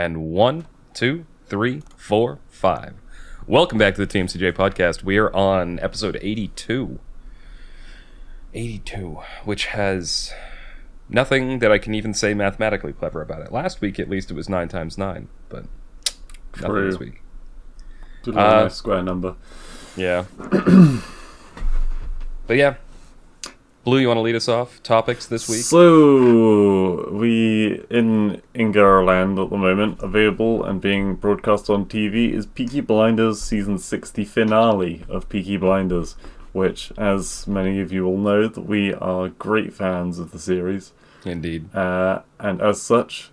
And 1, 2, 3, 4, 5. Welcome back to the TMCJ podcast. We are on episode 82. 82, which has nothing that I can even say mathematically clever about it. Last week, at least, it was 9 times 9, but nothing this week. Did a nice square number. Yeah. But yeah. Blue, you want to lead us off? Topics this week? So, we, in Ingarland at the moment, available and being broadcast on TV, is Peaky Blinders Season 60 finale of Peaky Blinders, which, as many of you will know, that we are great fans of the series. Indeed. And as such,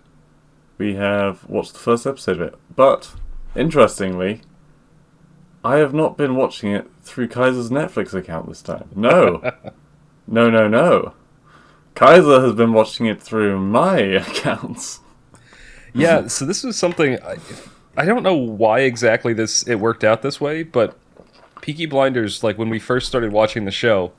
we have watched the first episode of it. But, interestingly, I have not been watching it through Kaiser's Netflix account this time. No. No. Kaiser has been watching it through my accounts. Yeah, so this was something... I don't know why exactly it worked out this way, but Peaky Blinders, like when we first started watching the show,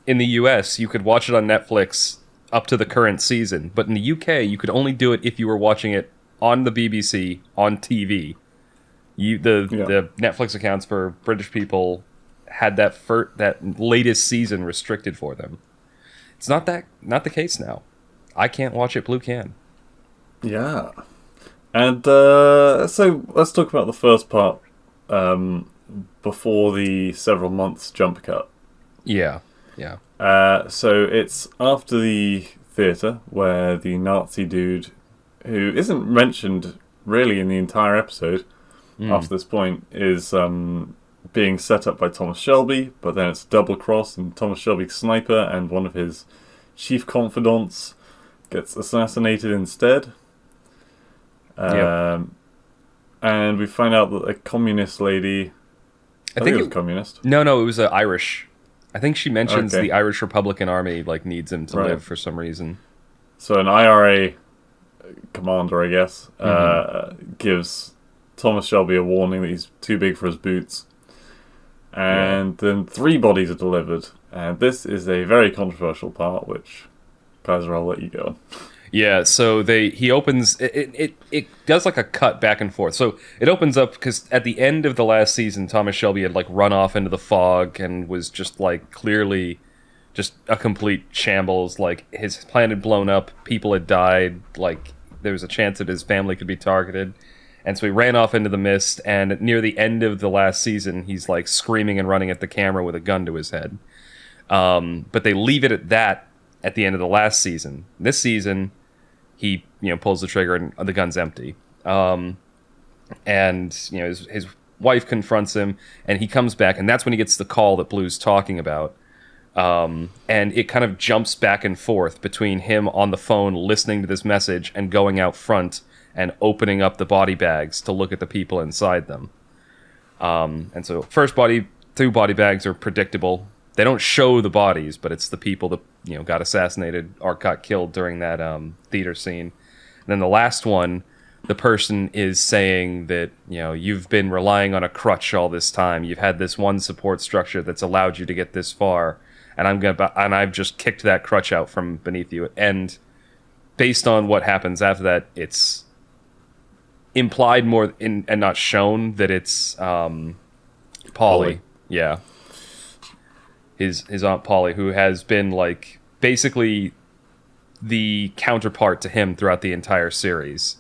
in the US, you could watch it on Netflix up to the current season. But in the UK, you could only do it if you were watching it on the BBC, on TV. The Netflix accounts for British people had that latest season restricted for them. It's not the case now. I can't watch it. Blue can. Yeah. And so let's talk about the first part before the several months jump cut. Yeah. So it's after the theatre where the Nazi dude, who isn't mentioned really in the entire episode after this point, is being set up by Thomas Shelby, but then it's a double cross, and Thomas Shelby's sniper and one of his chief confidants gets assassinated instead. And we find out that a communist lady... I think it was a communist. No, it was Irish. I think she mentions the Irish Republican Army needs him to live for some reason. So an IRA commander, I guess, gives Thomas Shelby a warning that he's too big for his boots. And then 3 bodies are delivered. And this is a very controversial part, which, Kaiser, I'll let you go on. Yeah, so he opens... It does a cut back and forth. So it opens up because at the end of the last season, Thomas Shelby had run off into the fog and was just clearly just a complete shambles. His plan had blown up, people had died, there was a chance that his family could be targeted. And so he ran off into the mist, and near the end of the last season, he's screaming and running at the camera with a gun to his head. But they leave it at that at the end of the last season. This season, he pulls the trigger and the gun's empty. And his wife confronts him, and he comes back, and that's when he gets the call that Blue's talking about. And it kind of jumps back and forth between him on the phone listening to this message and going out front and opening up the body bags to look at the people inside them. And so first 2 body bags are predictable. They don't show the bodies, but it's the people that got assassinated or got killed during that theater scene. And then the last one, the person is saying that you've been relying on a crutch all this time. You've had this one support structure that's allowed you to get this far, and I've just kicked that crutch out from beneath you. And based on what happens after that, it's implied more and not shown that it's Polly. Yeah. His Aunt Polly, who has been basically the counterpart to him throughout the entire series.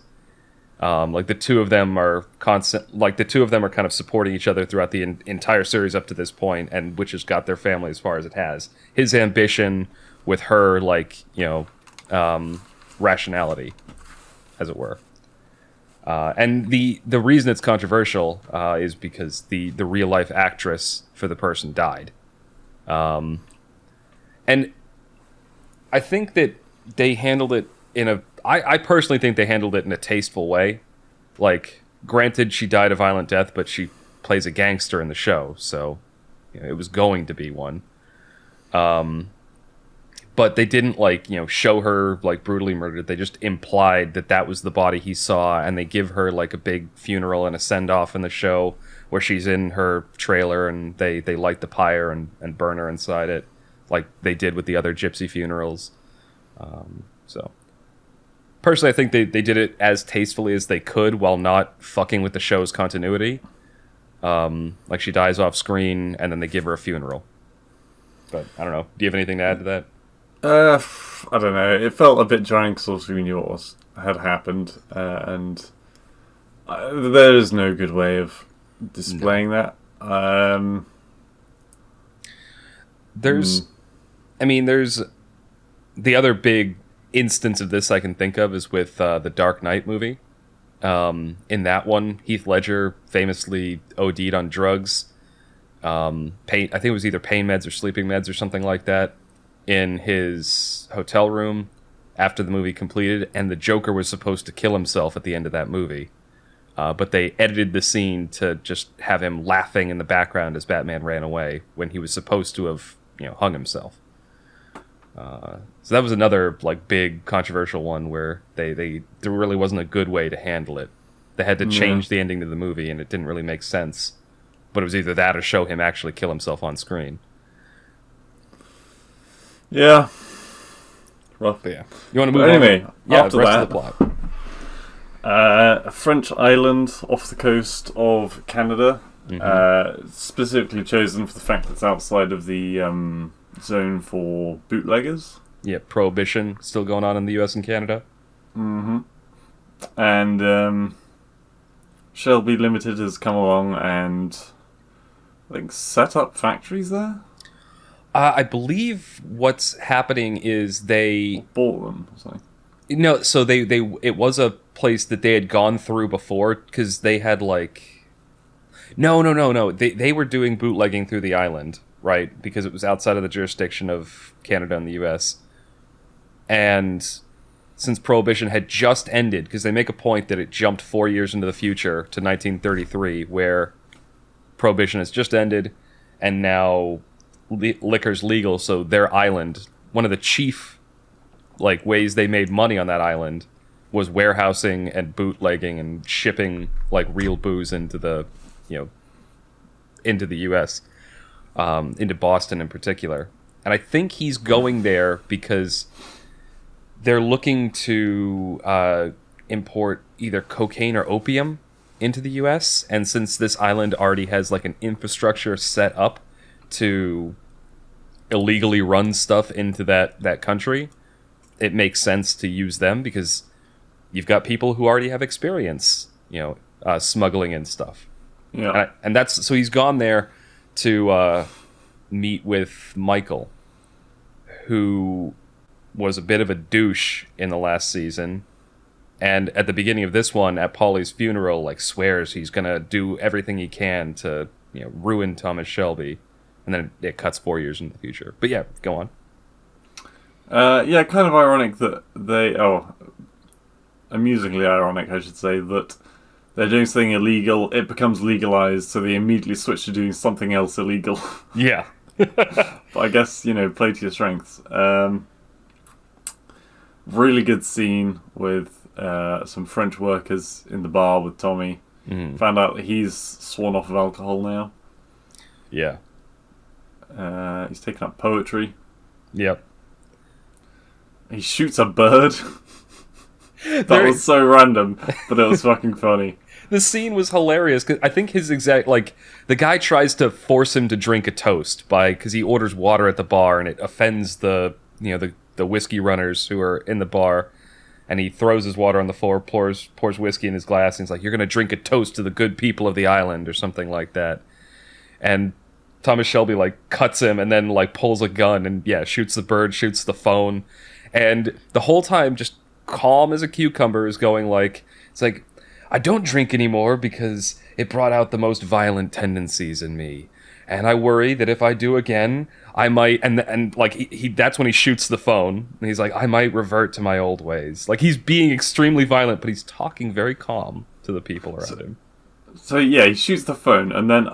The two of them are kind of supporting each other throughout the entire series up to this point, and which has got their family as far as it has. His ambition with her, rationality, as it were. And the reason it's controversial is because the real life actress for the person died. And I think that they handled it I personally think they handled it in a tasteful way. Granted, she died a violent death, but she plays a gangster in the show, so it was going to be one. But they didn't show her brutally murdered. They just implied that was the body he saw, and they give her a big funeral and a send off in the show where she's in her trailer and they light the pyre and burn her inside it, like they did with the other gypsy funerals. So Personally, I think they did it as tastefully as they could while not fucking with the show's continuity. Like she dies off screen and then they give her a funeral. But I don't know. Do you have anything to add to that? I don't know. It felt a bit dry because also we knew what had happened, and there is no good way of displaying that. There's the other big instance of this I can think of is with the Dark Knight movie. In that one, Heath Ledger famously OD'd on drugs. I think it was either pain meds or sleeping meds or something like that in his hotel room after the movie completed, and the Joker was supposed to kill himself at the end of that movie. But they edited the scene to just have him laughing in the background as Batman ran away when he was supposed to have, hung himself. So that was another big controversial one where there really wasn't a good way to handle it. They had to change the ending to the movie, and it didn't really make sense. But it was either that or show him actually kill himself on screen. Yeah. Rough. But yeah. You want to move on? Anyway, after the rest that, of the plot. A French island off the coast of Canada, specifically chosen for the fact that it's outside of the zone for bootleggers. Yeah, prohibition still going on in the US and Canada. Mm-hmm. And Shelby Limited has come along and I think set up factories there. I believe what's happening is they bought them or something. No, so they it was a place that they had gone through before because they had No. They were doing bootlegging through the island, right? Because it was outside of the jurisdiction of Canada and the US. And since Prohibition had just ended, because they make a point that it jumped 4 years into the future to 1933, where Prohibition has just ended, and now liquor's legal, so their island, one of the chief ways they made money on that island was warehousing and bootlegging and shipping real booze into the into the US, into Boston in particular. And I think he's going there because they're looking to import either cocaine or opium into the US, and since this island already has an infrastructure set up to illegally run stuff into that country, it makes sense to use them because you've got people who already have experience, smuggling in stuff. Yeah. And that's so he's gone there to meet with Michael, who was a bit of a douche in the last season, and at the beginning of this one, at Paulie's funeral, swears he's gonna do everything he can to ruin Thomas Shelby, and then it cuts 4 years into the future. But yeah, go on. Yeah, kind of ironic that amusingly ironic, I should say, that they're doing something illegal, it becomes legalized, so they immediately switch to doing something else illegal. Yeah. But I guess, play to your strengths. Really good scene with some French workers in the bar with Tommy. Found out that he's sworn off of alcohol now. Yeah. He's taken up poetry. Yep. He shoots a bird. That was so random, but it was fucking funny. The scene was hilarious because I think his exact the guy tries to force him to drink a toast because he orders water at the bar and it offends the whiskey runners who are in the bar, and he throws his water on the floor, pours whiskey in his glass, and he's like, "You're gonna drink a toast to the good people of the island" or something like that. And Thomas Shelby cuts him and then pulls a gun and shoots the bird, shoots the phone, and the whole time just calm as a cucumber is going it's I don't drink anymore because it brought out the most violent tendencies in me, and I worry that if I do again, I might and he that's when he shoots the phone and he's like, I might revert to my old ways. He's being extremely violent, but he's talking very calm to the people around him. So yeah, he shoots the phone, and then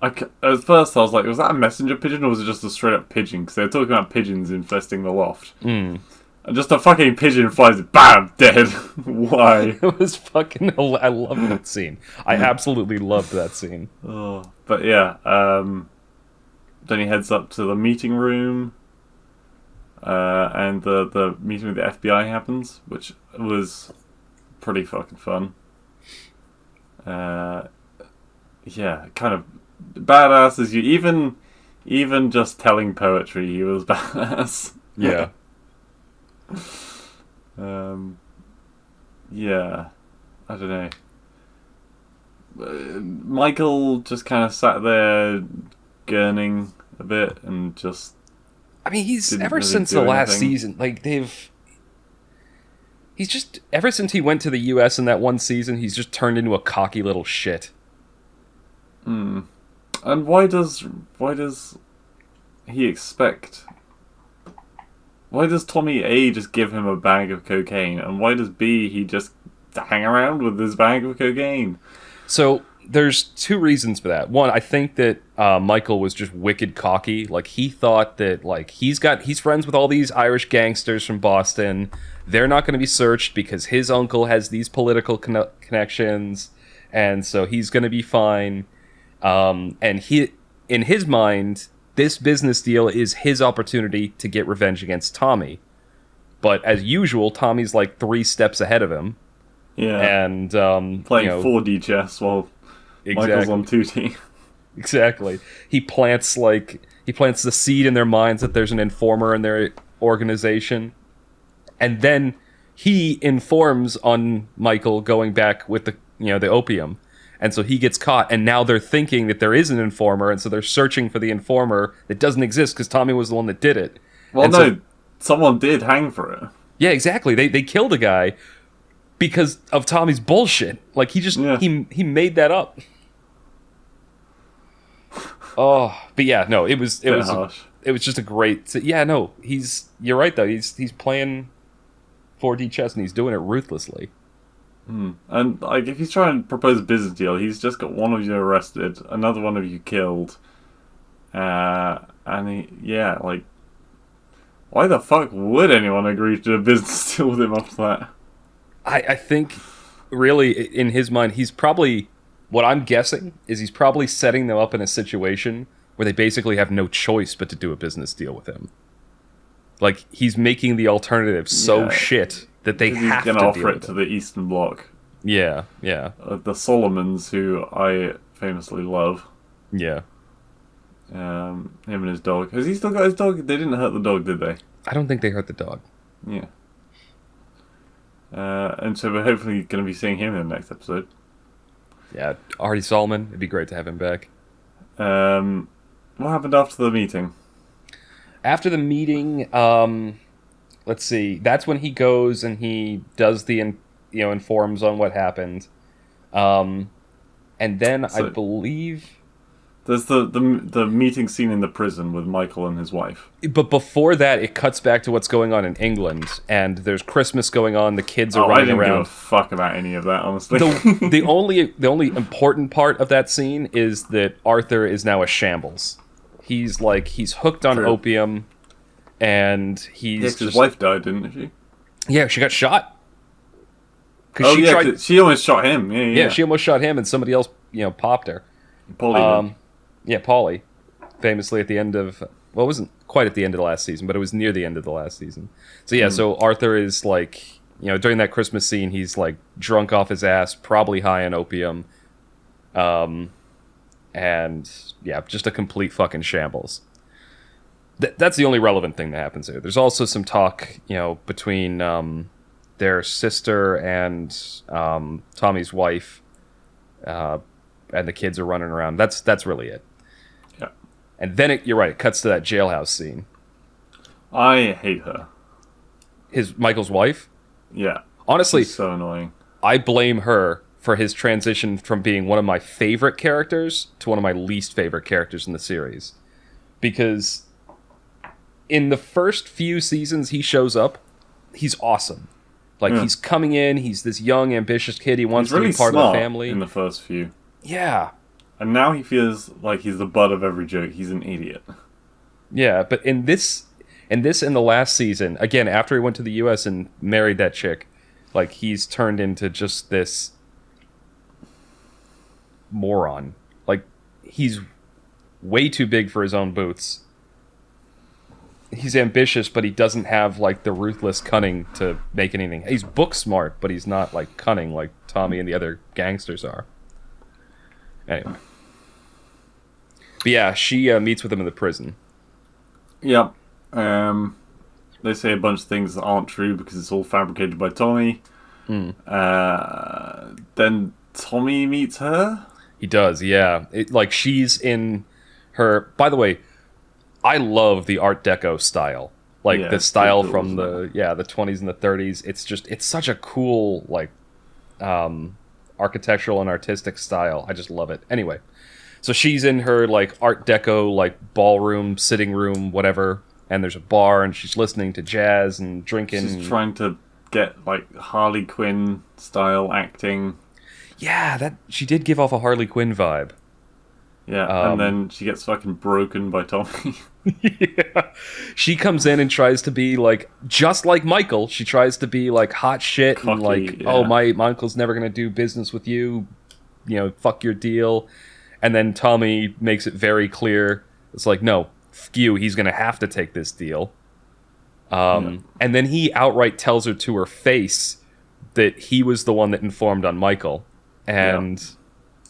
at first I was like, was that a messenger pigeon or was it just a straight up pigeon? Because they were talking about pigeons infesting the loft. And just a fucking pigeon flies, bam, dead. Why? It was fucking... I love that scene. I absolutely loved that scene. Oh, but yeah, then he heads up to the meeting room. and the meeting with the FBI happens, which was pretty fucking fun. Yeah, kind of badass as you even just telling poetry, he was badass. Yeah. Yeah, I don't know. Michael just kind of sat there gurning a bit and just. I mean, he's didn't ever really since do the last anything. season, like he's just ever since he went to the US in that one season, he's just turned into a cocky little shit. And why does he expect? Why does Tommy A just give him a bag of cocaine, and why does B he just hang around with this bag of cocaine? So there's two reasons for that. One, I think that Michael was just wicked cocky. Like, he thought that, like, he's friends with all these Irish gangsters from Boston. They're not going to be searched because his uncle has these political connections, and so he's going to be fine. And he, in his mind, this business deal is his opportunity to get revenge against Tommy. But as usual, Tommy's like 3 steps ahead of him. Yeah, And playing 4D chess while Michael's on 2D. Exactly. He plants the seed in their minds that there's an informer in their organization. And then he informs on Michael going back with the opium. And so he gets caught, and now they're thinking that there is an informer, and so they're searching for the informer that doesn't exist because Tommy was the one that did it. Well, and no, so, someone did hang for it. Yeah, exactly. They killed a guy because of Tommy's bullshit. Like, he made that up. Oh, but yeah, no, it was just a great. Yeah, no, you're right though. He's playing 4D chess and he's doing it ruthlessly. And like, if he's trying to propose a business deal, he's just got one of you arrested, another one of you killed, and like, why the fuck would anyone agree to do a business deal with him after that? I think, really, in his mind, he's probably, what I'm guessing is he's probably setting them up in a situation where they basically have no choice but to do a business deal with him. Like, he's making the alternative so shit that they have to deal with it. He's going to offer it to the Eastern Bloc. Yeah. The Solomons, who I famously love. Yeah. Him and his dog. Has he still got his dog? They didn't hurt the dog, did they? I don't think they hurt the dog. Yeah. And so we're hopefully going to be seeing him in the next episode. Yeah, Artie Solomon. It'd be great to have him back. What happened after the meeting? After the meeting, let's see. That's when he goes and he does the, informs on what happened. And then I believe there's the meeting scene in the prison with Michael and his wife. But before that, it cuts back to what's going on in England, and there's Christmas going on. The kids are running around. I didn't give a fuck about any of that, honestly. The only important part of that scene is that Arthur is now a shambles. He's hooked on opium, and his wife died, didn't she? Yeah, she got shot. She almost shot him. Yeah, she almost shot him, and somebody else, popped her. Paulie. Yeah, Paulie, famously at the end of, well, it wasn't quite at the end of the last season, but it was near the end of the last season. So yeah, so Arthur is during that Christmas scene, he's drunk off his ass, probably high on opium, and yeah, just a complete fucking shambles. That's the only relevant thing that happens here. There's also some talk, between their sister and Tommy's wife, and the kids are running around. That's really it. Yeah. And then you're right, it cuts to that jailhouse scene. I hate her. Michael's wife? Yeah. Honestly, she's so annoying. I blame her for his transition from being one of my favorite characters to one of my least favorite characters in the series. Because in the first few seasons he shows up, he's awesome. He's coming in, he's this young, ambitious kid, he wants to be part of the family. In the first few. Yeah. And now he feels like he's the butt of every joke. He's an idiot. Yeah, but in the last season, again, after he went to the US and married that chick, he's turned into just this moron. He's way too big for his own boots. he's ambitious, but he doesn't have like the ruthless cunning to make anything. He's book smart, but he's not like cunning like Tommy and the other gangsters are. Anyway, but yeah, she meets with him in the prison. Yep. They say a bunch of things that aren't true because it's all fabricated by Tommy. Then Tommy meets her. He does, yeah. Like she's in her. By the way, I love the Art Deco style, like the style from the 20s and the 30s. It's such a cool like architectural and artistic style. I just love it. Anyway, so she's in her like Art Deco like ballroom, sitting room, whatever. And there's a bar, and she's listening to jazz and drinking. She's trying to get like Harley Quinn style acting. Yeah, that she did give off a Harley Quinn vibe. Yeah, and then she gets fucking broken by Tommy. Yeah. She comes in and tries to be like, just like Michael, she tries to be like hot shit. Cocky, and like, oh, my uncle's never going to do business with you. You know, fuck your deal. And then Tommy makes it very clear. It's like, no, fuck you, he's going to have to take this deal. And then he outright tells her to her face that he was the one that informed on Michael. And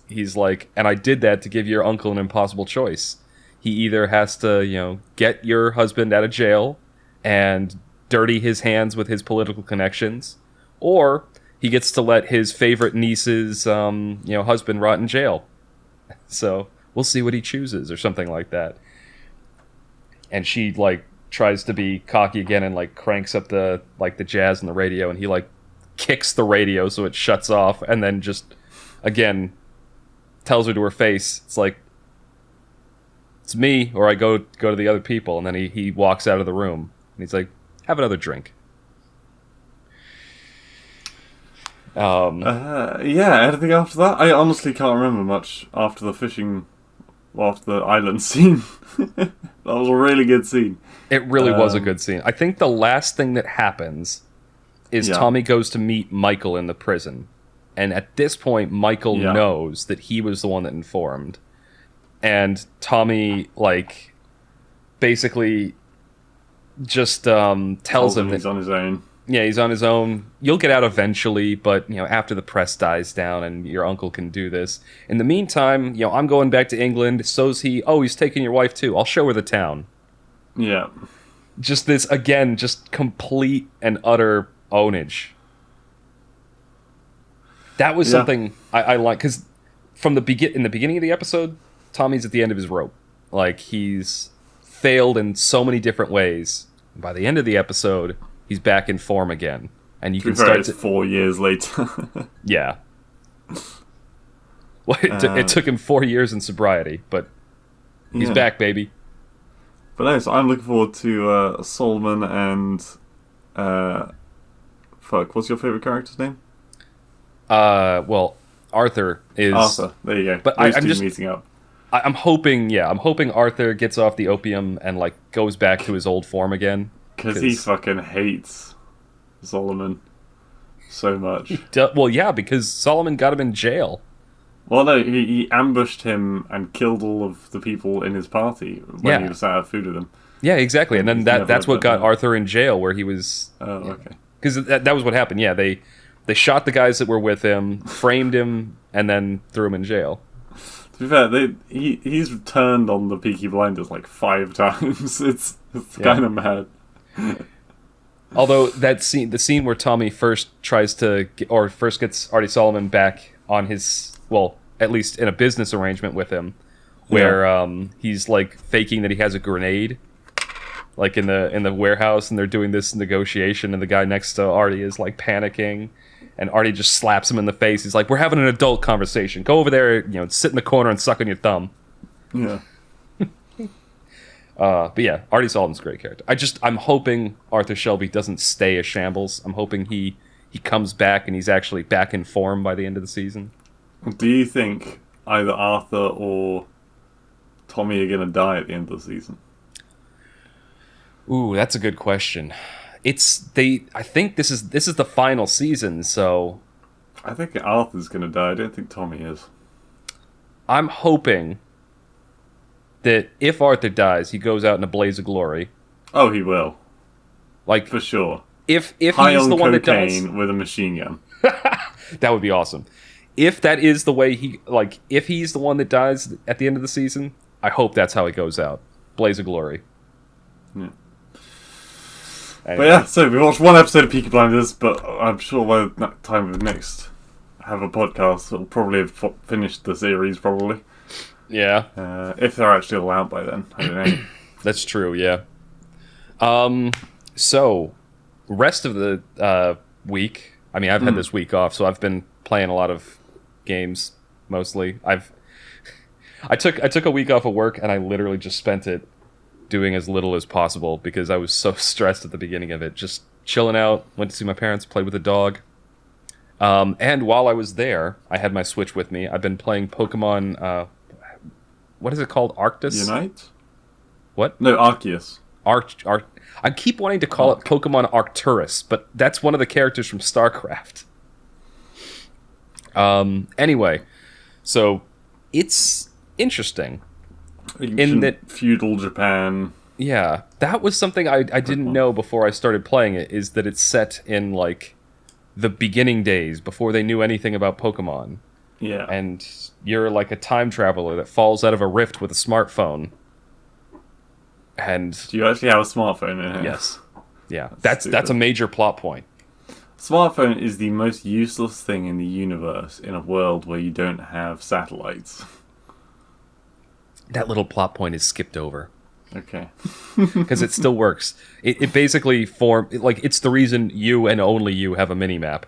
he's like, and I did that to give your uncle an impossible choice. He either has to, you know, get your husband out of jail and dirty his hands with his political connections, or he gets to let his favorite niece's, husband rot in jail. So we'll see what he chooses, or something like that. And she like tries to be cocky again and like cranks up the jazz on the radio, and he like kicks the radio so it shuts off, and then just again tells her to her face, it's like, it's me, or I go to the other people. And then he walks out of the room, and he's like, have another drink. Anything after that? I honestly can't remember much after after the island scene. That was a really good scene. It really was a good scene. I think the last thing that happens is Tommy goes to meet Michael in the prison. And at this point, Michael knows that he was the one that informed. And Tommy, like, basically just tells him that he's on his own. Yeah, he's on his own. You'll get out eventually, but, you know, after the press dies down and your uncle can do this. In the meantime, you know, I'm going back to England. So's he. Oh, he's taking your wife, too. I'll show her the town. Yeah. Just this, again, just complete and utter ownage. That was something I like, because in the beginning of the episode, Tommy's at the end of his rope. Like, he's failed in so many different ways. And by the end of the episode, he's back in form again. And you can start to... 4 years later. Yeah. Well, it took him 4 years in sobriety, but he's back, baby. But no, so I'm looking forward to Solomon and... what's your favourite character's name? Arthur is... Arthur, there you go. But I'm just meeting up. I'm hoping Arthur gets off the opium and, like, goes back to his old form again. Because he fucking hates Solomon so much. Because Solomon got him in jail. Well, no, he ambushed him and killed all of the people in his party when he was sat at food with them. Yeah, exactly. And then that's what got Arthur in jail, where he was... Oh, okay. Because that was what happened, yeah. They shot the guys that were with him, framed him, and then threw him in jail. To be fair, he's turned on the Peaky Blinders like 5 times. It's kind of mad. Although the scene where Tommy first gets Artie Solomon back on his, well, at least in a business arrangement with him, where he's like faking that he has a grenade, like in the warehouse, and they're doing this negotiation, and the guy next to Artie is like panicking, and Artie just slaps him in the face. He's like, "We're having an adult conversation. Go over there, sit in the corner and suck on your thumb." Yeah. But yeah, Artie Solomon's a great character. I'm hoping Arthur Shelby doesn't stay a shambles. I'm hoping he comes back and he's actually back in form by the end of the season. Do you think either Arthur or Tommy are going to die at the end of the season? Ooh, that's a good question. I think this is the final season, so I think Arthur's going to die. I don't think Tommy is. I'm hoping that if Arthur dies, he goes out in a blaze of glory. Oh, he will. Like, For sure. if High he's on the one that cocaine does, with a machine gun. that would be awesome. If that is the way if he's the one that dies at the end of the season, I hope that's how it goes out. Blaze of glory. Yeah. Anyway. But yeah, so we watched one episode of Peaky Blinders, but I'm sure by the time we next have a podcast, we'll probably have finished the series, probably. Yeah. If they're actually all out by then. I don't know. That's true, yeah. So, rest of the week, I mean, I've had this week off, so I've been playing a lot of games, mostly. I took a week off of work, and I literally just spent it doing as little as possible, because I was so stressed at the beginning of it. Just chilling out, went to see my parents, played with the dog. And while I was there, I had my Switch with me. I've been playing Pokemon, what is it called? Arctis? Unite? What? No, Arceus. I keep wanting to call it Pokemon Arcturus, but that's one of the characters from StarCraft. Anyway, so it's interesting. In that feudal Japan. Yeah, that was something I didn't know before I started playing it, is that it's set in, like, the beginning days, before they knew anything about Pokemon. Yeah. And you're like a time traveler that falls out of a rift with a smartphone. And do you actually have a smartphone in here? Yes. Yeah. That's a major plot point. Smartphone is the most useless thing in the universe in a world where you don't have satellites. That little plot point is skipped over. Okay. Because it still works. It basically it's the reason you and only you have a mini-map.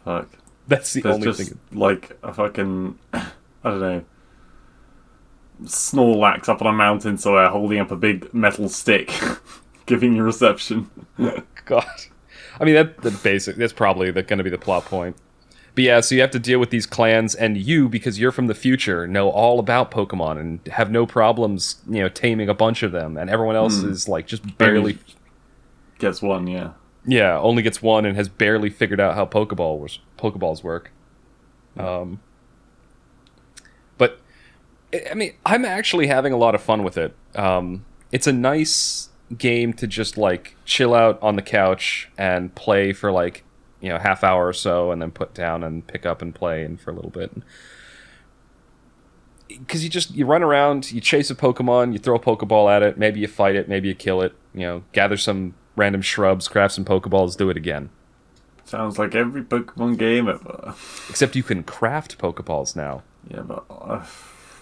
Fuck. That's the There's only just thing. like a fucking, I don't know, Snorlax up on a mountain somewhere holding up a big metal stick, giving you reception. God. I mean, that's probably going to be the plot point. But yeah, so you have to deal with these clans, and you, because you're from the future, know all about Pokemon and have no problems, taming a bunch of them, and everyone else is like just barely gets one, yeah. Yeah, only gets one and has barely figured out how Pokeballs work. But I mean, I'm actually having a lot of fun with it. It's a nice game to just like chill out on the couch and play for like half hour or so, and then put down and pick up and play and for a little bit. Because you run around, you chase a Pokemon, you throw a Pokeball at it, maybe you fight it, maybe you kill it, gather some random shrubs, craft some Pokeballs, do it again. Sounds like every Pokemon game ever. Except you can craft Pokeballs now. Yeah, but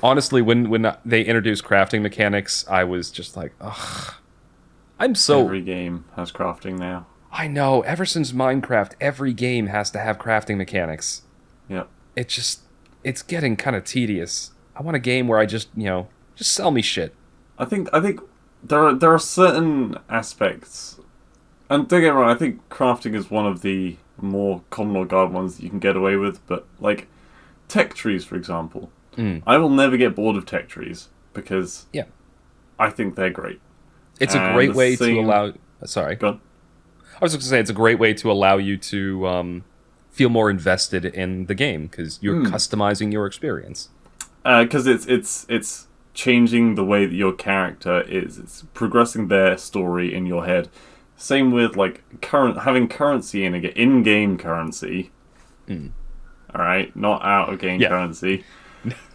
honestly, when they introduced crafting mechanics, I was just like, ugh. Every game has crafting now. I know. Ever since Minecraft, every game has to have crafting mechanics. Yep. It's getting kind of tedious. I want a game where I just sell me shit. I think there are certain aspects, and don't get me wrong, I think crafting is one of the more common or guard ones that you can get away with, but like tech trees, for example. I will never get bored of tech trees because I think they're great. It's a great way to allow... Sorry. Go on. I was going to say, it's a great way to allow you to feel more invested in the game, because you're customizing your experience. Because it's changing the way that your character is. It's progressing their story in your head. Same with like having currency in-game currency. All right, not out-of-game currency.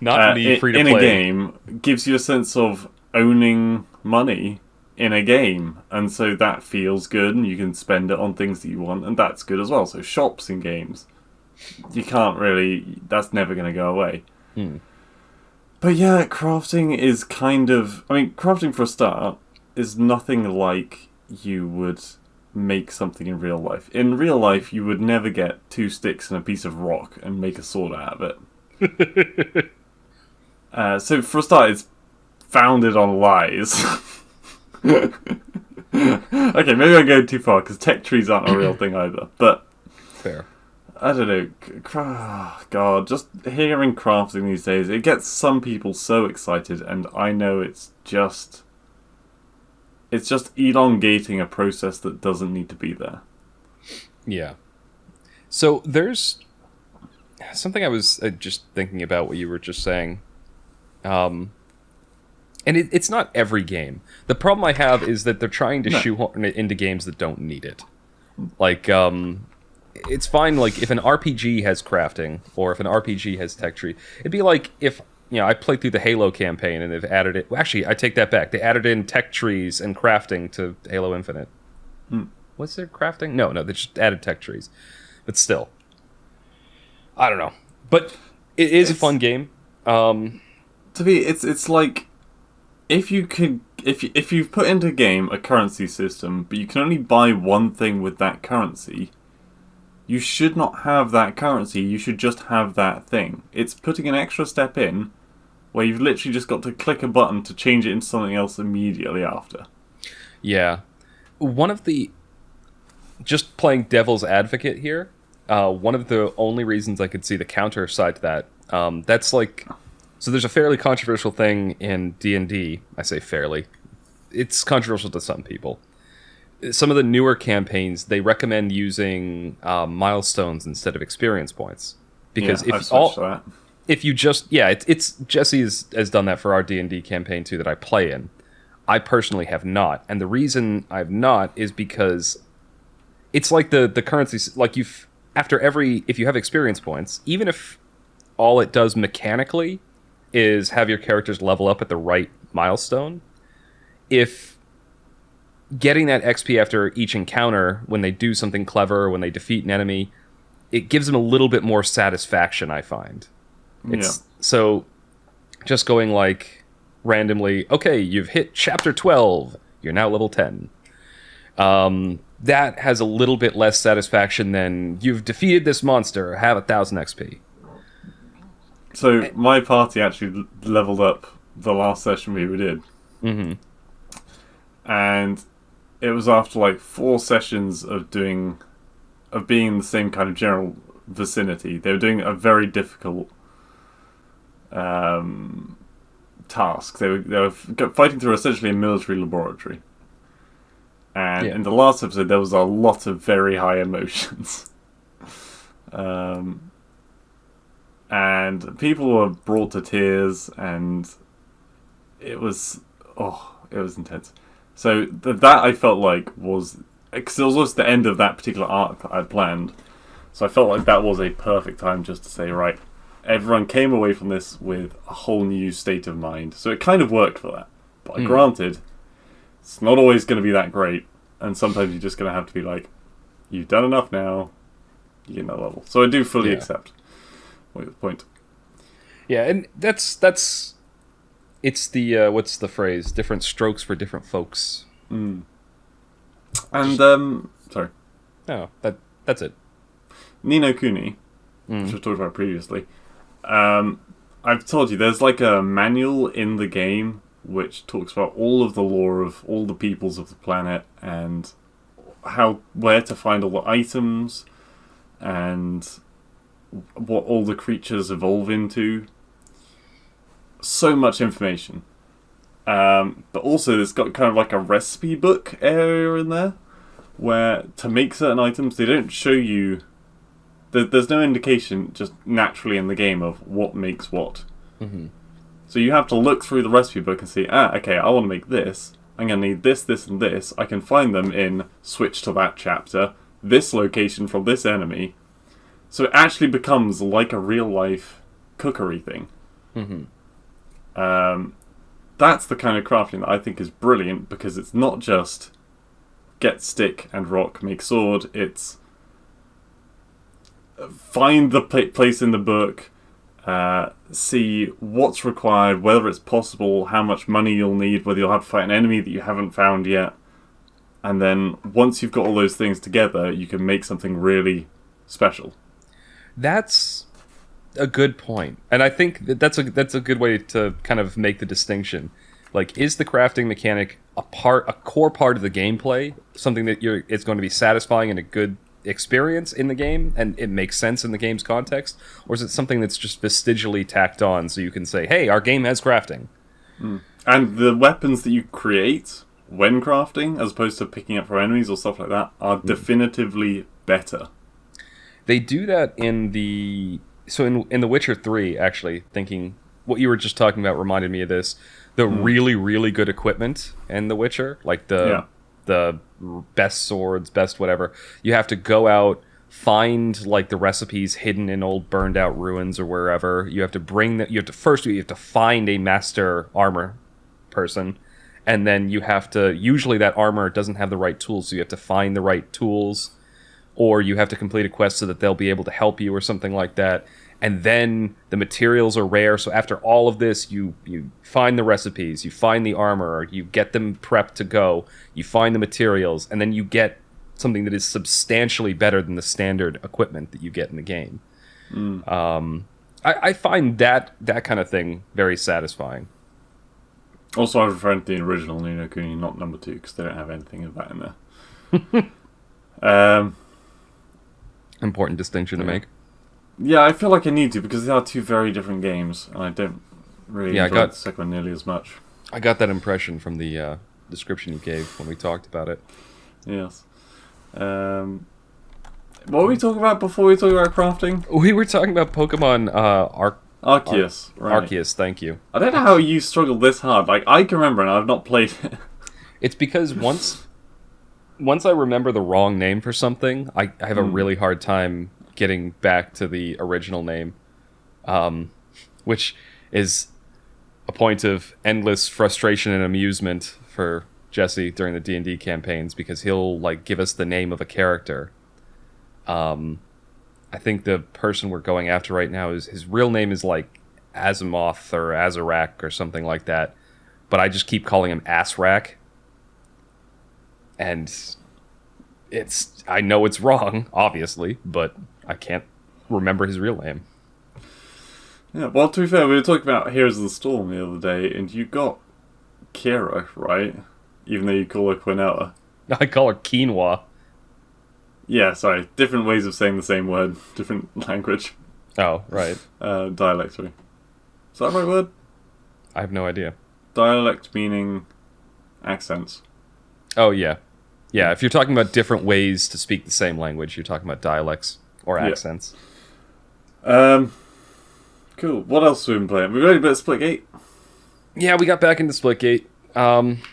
Not the free-to-play. In a game gives you a sense of owning money in a game, and so that feels good, and you can spend it on things that you want, and that's good as well. So shops in games, you can't really, that's never going to go away. But yeah, crafting is crafting for a start is nothing like you would make something in real life. In real life, you would never get 2 sticks and a piece of rock and make a sword out of it. So for a start, it's founded on lies. Okay, maybe I go too far, because tech trees aren't a real thing either. But fair. I don't know. God, just hearing crafting these days, it gets some people so excited, and I know it's just elongating a process that doesn't need to be there. Yeah. So there's something I was just thinking about what you were just saying. And it's not every game. The problem I have is that they're trying to No. shoehorn it into games that don't need it. Like, it's fine, like, if an RPG has crafting, or if an RPG has tech tree. It'd be like if, I played through the Halo campaign and they've added it. Well, actually, I take that back. They added in tech trees and crafting to Halo Infinite. Was there crafting? No, they just added tech trees. But still. I don't know. But it is a fun game. To me, it's like if you've put into a game a currency system, but you can only buy one thing with that currency, you should not have that currency. You should just have that thing. It's putting an extra step in where you've literally just got to click a button to change it into something else immediately after. Yeah. One of the... Just playing devil's advocate here, one of the only reasons I could see the counter side to that, that's like... So there's a fairly controversial thing in D&D. I say fairly. It's controversial to some people. Some of the newer campaigns, they recommend using milestones instead of experience points. Because if you just... Yeah, it's Jesse has done that for our D&D campaign too that I play in. I personally have not. And the reason I've not is because it's like the currencies... Like if you have experience points, even if all it does mechanically is have your characters level up at the right milestone, if getting that XP after each encounter, when they do something clever, when they defeat an enemy, it gives them a little bit more satisfaction, I find. So just going like randomly, okay, you've hit chapter 12, you're now level 10. That has a little bit less satisfaction than you've defeated this monster, have 1,000 XP. So my party actually leveled up the last session we did. Mm-hmm. And it was after like 4 sessions of being in the same kind of general vicinity. They were doing a very difficult task. They were fighting through essentially a military laboratory. And in the last episode, there was a lot of very high emotions. And people were brought to tears, and it was intense. So that I felt like was, because it was also the end of that particular arc that I'd planned. So I felt like that was a perfect time just to say, right, everyone came away from this with a whole new state of mind. So it kind of worked for that. But granted, it's not always going to be that great, and sometimes you're just going to have to be like, you've done enough now, you get that level. So I do fully accept the point. Yeah, and that's it's the what's the phrase? Different strokes for different folks. And sorry. No, that's it. Ni no Kuni, which I've talked about previously. I've told you there's like a manual in the game which talks about all of the lore of all the peoples of the planet and where to find all the items and what all the creatures evolve into. So much information. But also it's got kind of like a recipe book area in there where to make certain items, they don't show you... There's no indication just naturally in the game of what makes what. Mm-hmm. So you have to look through the recipe book and see, okay, I want to make this. I'm going to need this, this, and this. I can find them in switch to that chapter, this location from this enemy. So it actually becomes like a real-life cookery thing. Mm-hmm. That's the kind of crafting that I think is brilliant, because it's not just get stick and rock, make sword. It's find the place in the book, see what's required, whether it's possible, how much money you'll need, whether you'll have to fight an enemy that you haven't found yet. And then once you've got all those things together, you can make something really special. That's a good point. And I think that's a good way to kind of make the distinction. Like, is the crafting mechanic a core part of the gameplay? Something that it's going to be satisfying and a good experience in the game, and it makes sense in the game's context? Or is it something that's just vestigially tacked on so you can say, hey, our game has crafting? And the weapons that you create when crafting, as opposed to picking up from enemies or stuff like that, are definitively better. They do that in the... So in The Witcher 3, actually, thinking... What you were just talking about reminded me of this. the really, really good equipment in The Witcher, like the best swords, best whatever. You have to go out, find like the recipes hidden in old burned out ruins or wherever. You have to you have to find a master armor person, and then you have to, usually that armor doesn't have the right tools, so you have to find the right tools, or you have to complete a quest so that they'll be able to help you or something like that. And then the materials are rare, so after all of this, you find the recipes, you find the armor, you get them prepped to go, you find the materials, and then you get something that is substantially better than the standard equipment that you get in the game. I find that kind of thing very satisfying. Also, I refer to the original Ni no Kuni, not number 2, because they don't have anything of that in there. Important distinction to make. Yeah, I feel like I need to, because they are two very different games, and I don't really enjoy the second one nearly as much. I got that impression from the description you gave when we talked about it. Yes. What were we talking about before we talked about crafting? We were talking about Pokemon Arceus. Right. Arceus, thank you. I don't know how you struggled this hard. Like, I can remember, and I've not played it. It's because once I remember the wrong name for something, I have a really hard time getting back to the original name, which is a point of endless frustration and amusement for Jesse during the D&D campaigns, because he'll like give us the name of a character. I think the person we're going after right now, his real name is like Azimuth or Azarak or something like that, but I just keep calling him Asrak, and I know it's wrong, obviously, but I can't remember his real name. Yeah, well, to be fair, we were talking about Heroes of the Storm the other day, and you got Kira, right? Even though you call her Quinella. I call her Quinoa. Yeah, sorry. Different ways of saying the same word. Different language. Oh, right. Dialect, sorry. Is that the right word? I have no idea. Dialect meaning accents. Oh, yeah. Yeah, if you're talking about different ways to speak the same language, you're talking about dialects or accents. Yeah. Cool. What else have we been playing? We've already been at Splitgate. Yeah, we got back into Splitgate.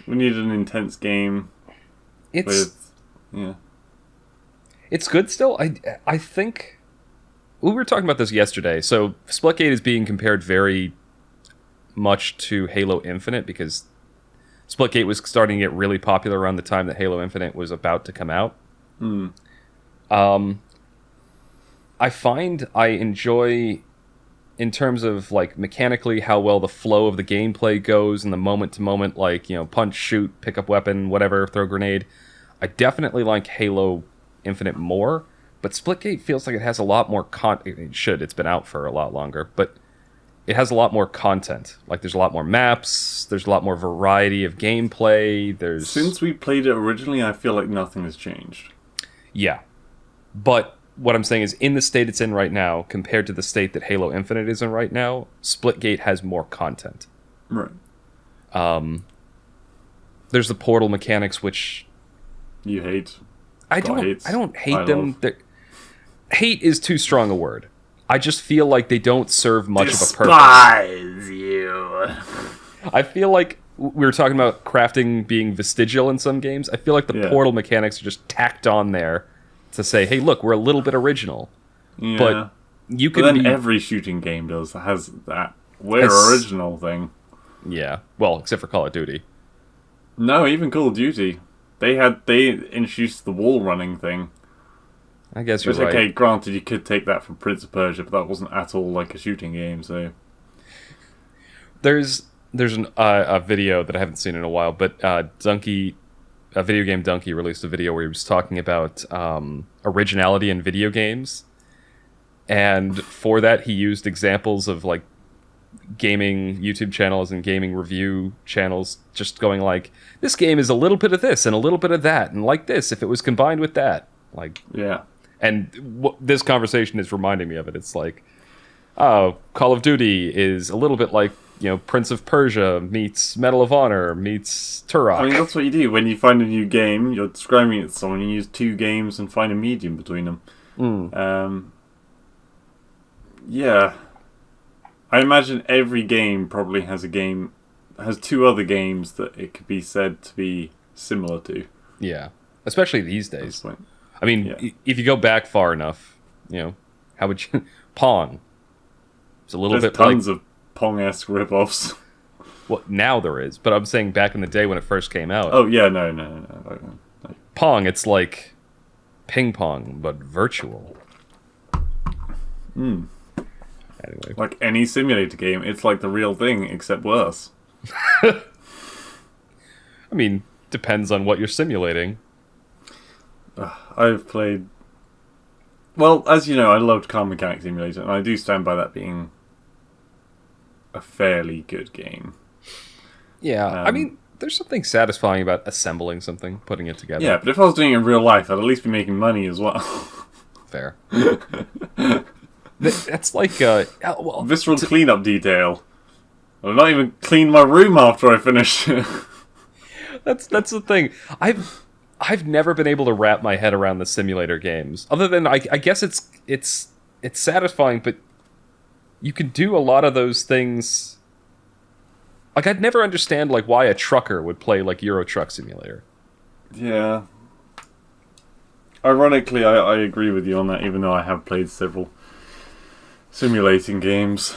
We needed an intense game. It's good still. I think we were talking about this yesterday. So Splitgate is being compared very much to Halo Infinite, because Splitgate was starting to get really popular around the time that Halo Infinite was about to come out. I find I enjoy, in terms of like mechanically, how well the flow of the gameplay goes, and the moment to moment, like, you know, punch, shoot, pick up weapon, whatever, throw grenade. I definitely like Halo Infinite more, but Splitgate feels like it has a lot more it should. It's been out for a lot longer, but it has a lot more content. Like, there's a lot more maps, there's a lot more variety of gameplay, Since we played it originally, I feel like nothing has changed. Yeah. But what I'm saying is, in the state it's in right now, compared to the state that Halo Infinite is in right now, Splitgate has more content. Right. There's the portal mechanics, which you hate. I don't hate them. Hate is too strong a word. I just feel like they don't serve much of a purpose. Despise you. I feel like we were talking about crafting being vestigial in some games. I feel like the portal mechanics are just tacked on there to say, hey, look, we're a little bit original. Yeah. But you can. But then every shooting game has that original thing. Yeah. Well, except for Call of Duty. No, even Call of Duty. They introduced the wall running thing. I guess you're right. Okay, granted, you could take that from Prince of Persia, but that wasn't at all like a shooting game, so... There's a video that I haven't seen in a while, but Video Game Donkey released a video where he was talking about originality in video games, and for that he used examples of like gaming YouTube channels and gaming review channels, just going like, this game is a little bit of this and a little bit of that, and like this if it was combined with that. Like, yeah. And this conversation is reminding me of it. It's like, oh, Call of Duty is a little bit like, you know, Prince of Persia meets Medal of Honor meets Turok. I mean, that's what you do. When you find a new game, you're describing it to someone, you use two games and find a medium between them. Yeah. I imagine every game probably has a game has two other games that it could be said to be similar to. Yeah, especially these At this days. point. I mean, Yeah. if you go back far enough, how would you Pong? It's a little There's bit like tons of Pong-esque rip-offs. what now there is, but I'm saying back in the day when it first came out. Oh yeah, no. Pong, it's like ping pong but virtual. Hmm. Anyway, Like any simulator game, it's like the real thing except worse. I mean, depends on what you're simulating. I've played. Well, as you know, I loved Car Mechanic Simulator, and I do stand by that being a fairly good game. Yeah, I mean, there's something satisfying about assembling something, putting it together. Yeah, but if I was doing it in real life, I'd at least be making money as well. Fair. That's like well, Visceral cleanup detail. I'll not even clean my room after I finish. that's the thing. I've never been able to wrap my head around the simulator games. Other than I guess it's satisfying, but you can do a lot of those things. Like I'd never understand like why a trucker would play like Euro Truck Simulator. Yeah. Ironically, I agree with you on that, even though I have played several simulating games.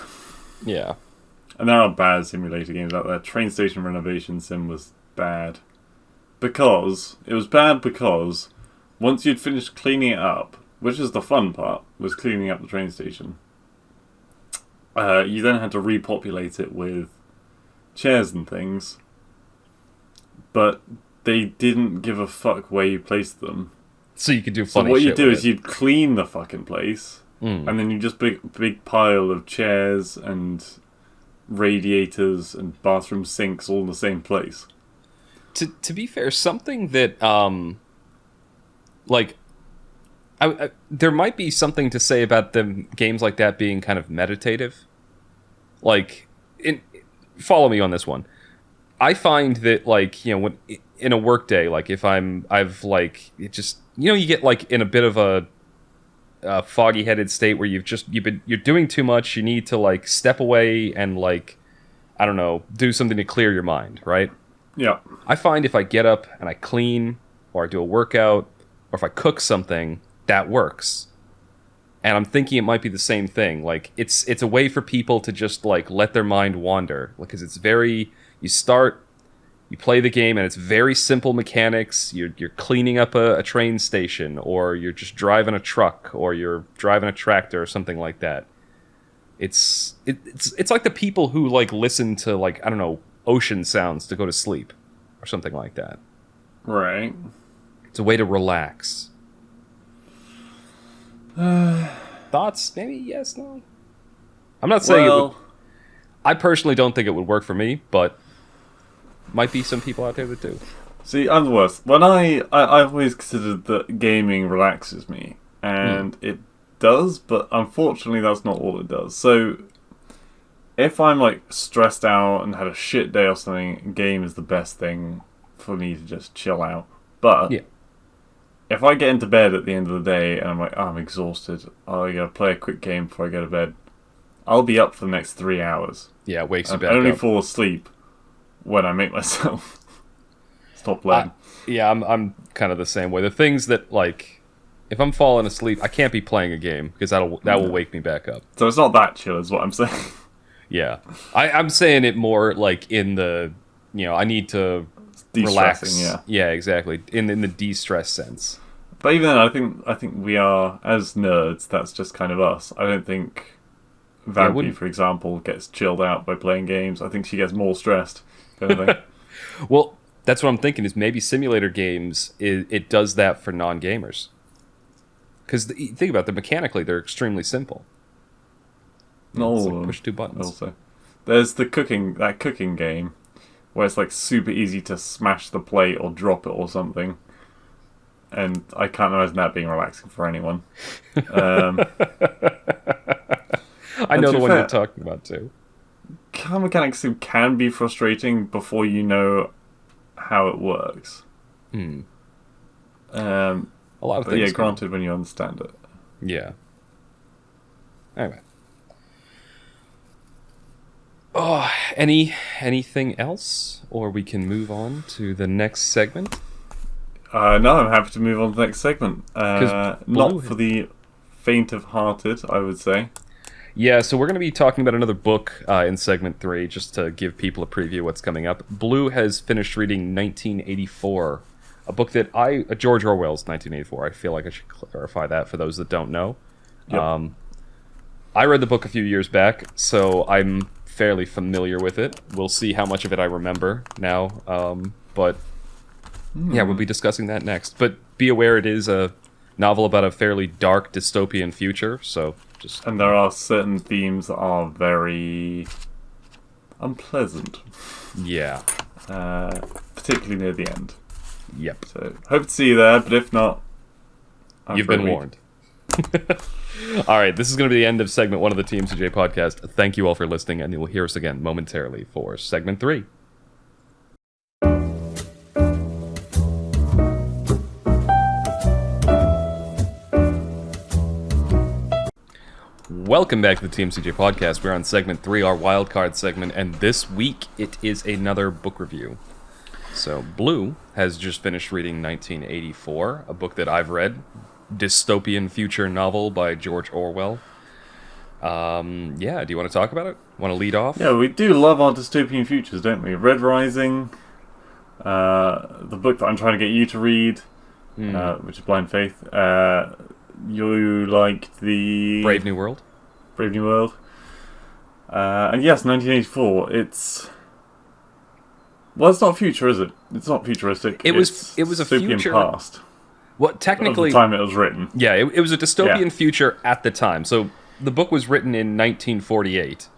Yeah. And there are bad simulator games out there. Train Station Renovation Sim was bad. It was bad because once you'd finished cleaning it up, which is the fun part, was cleaning up the train station, you then had to repopulate it with chairs and things, but they didn't give a fuck where you placed them. So you could do So funny what you shit do with is it. you'd clean the fucking place, and then you just big pile of chairs and radiators and bathroom sinks all in the same place. To be fair, something that like there might be something to say about them games like that being kind of meditative. Like, follow me on this one. I find that like when in a work day, like if I've like it just you get like in a bit of a foggy-headed state where you're doing too much. You need to like step away and like I don't know, do something to clear your mind, right? Yeah. I find if I get up and I clean, or I do a workout, or if I cook something, that works. And I'm thinking it might be the same thing. Like it's a way for people to just like let their mind wander, because it's very you play the game and it's very simple mechanics. You're cleaning up a train station, or you're just driving a truck, or you're driving a tractor, or something like that. It's like the people who like listen to like I don't know ocean sounds to go to sleep, or something like that. Right. It's a way to relax. Thoughts? Maybe yes, no. I'm not saying it would. I personally don't think it would work for me, but might be some people out there that do. See, I'm the worst. When I've always considered that gaming relaxes me, and it does, but unfortunately that's not all it does. So if I'm like stressed out and had a shit day or something, game is the best thing for me to just chill out. But if I get into bed at the end of the day and I'm like, I'm exhausted, I gotta play a quick game before I go to bed, I'll be up for the next 3 hours. Yeah, wakes you And back I only up. fall asleep when I make myself stop playing. Yeah, I'm kind of the same way. The things that like, if I'm falling asleep, I can't be playing a game because that will wake me back up. So it's not that chill, is what I'm saying. Yeah, I'm saying it more like in the I need to relax. De-stressing, Yeah, exactly. In the de-stress sense. But even then, I think we are, as nerds, that's just kind of us. I don't think Vampy, for example, gets chilled out by playing games. I think she gets more stressed, kind of thing. Well, that's what I'm thinking, is maybe simulator games, it does that for non-gamers. Because think about it, mechanically, they're extremely simple. No, It's like push two buttons. Also, there's that cooking game, where it's like super easy to smash the plate or drop it or something. And I can't imagine that being relaxing for anyone. I know the one you're talking about too. Car mechanics can be frustrating before you know how it works. A lot of But things. yeah, granted, when you understand it. Yeah. Anyway. Oh, anything else, or we can move on to the next segment? No, I'm happy to move on to the next segment. Not for the faint of hearted, I would say. Yeah, so we're going to be talking about another book in segment 3, just to give people a preview of what's coming up. Blue has finished reading 1984, a book that George Orwell's 1984. I feel like I should clarify that for those that don't know. Yep. I read the book a few years back, so I'm fairly familiar with it. We'll see how much of it I remember now, but yeah, we'll be discussing that next. But be aware it is a novel about a fairly dark dystopian future, so just... And there are certain themes that are very unpleasant. Yeah. Particularly near the end. Yep. So, hope to see you there, but if not... You've been warned. All right, this is going to be the end of segment 1 of the TMCJ podcast. Thank you all for listening, and you will hear us again momentarily for segment 3. Welcome back to the TMCJ podcast. We're on segment 3, our wildcard segment, and this week it is another book review. So Blue has just finished reading 1984, a book that I've read. Dystopian future novel by George Orwell. Yeah, do you want to talk about it? Want to lead off? Yeah, we do love our dystopian futures, don't we? Red Rising, the book that I'm trying to get you to read, which is Blind Faith. You liked the... Brave New World. Brave New World. And yes, 1984, it's... Well, it's not future, is it? It's not futuristic. It was a dystopian future... past. Well, technically... At the time it was written. Yeah, it was a dystopian future at the time. So the book was written in 1948,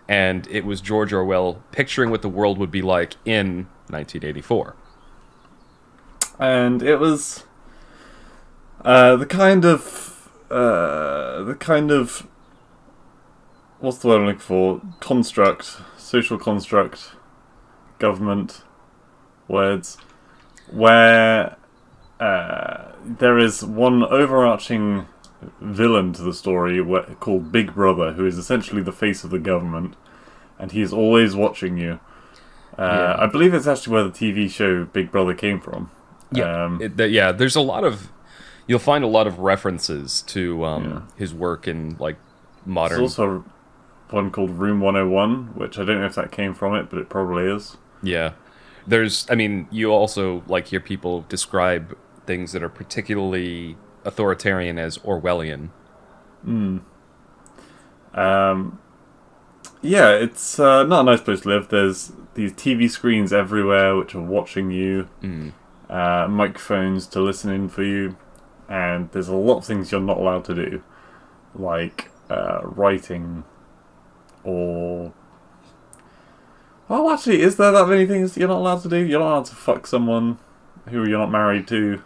and it was George Orwell picturing what the world would be like in 1984. And it was the kind of what's the word I'm looking for? Construct, social construct, government words, where there is one overarching villain to the story called Big Brother, who is essentially the face of the government, and he is always watching you. I believe it's actually where the TV show Big Brother came from. Yeah, there's a lot of... You'll find a lot of references to his work in, like, modern... There's also one called Room 101, which I don't know if that came from it, but it probably is. Yeah. You also, like, hear people describe things that are particularly authoritarian as Orwellian. Yeah, it's not a nice place to live. There's these TV screens everywhere which are watching you, microphones to listen in for you, and there's a lot of things you're not allowed to do, like writing, or... Well, actually, is there that many things you're not allowed to do? You're not allowed to fuck someone who you're not married to,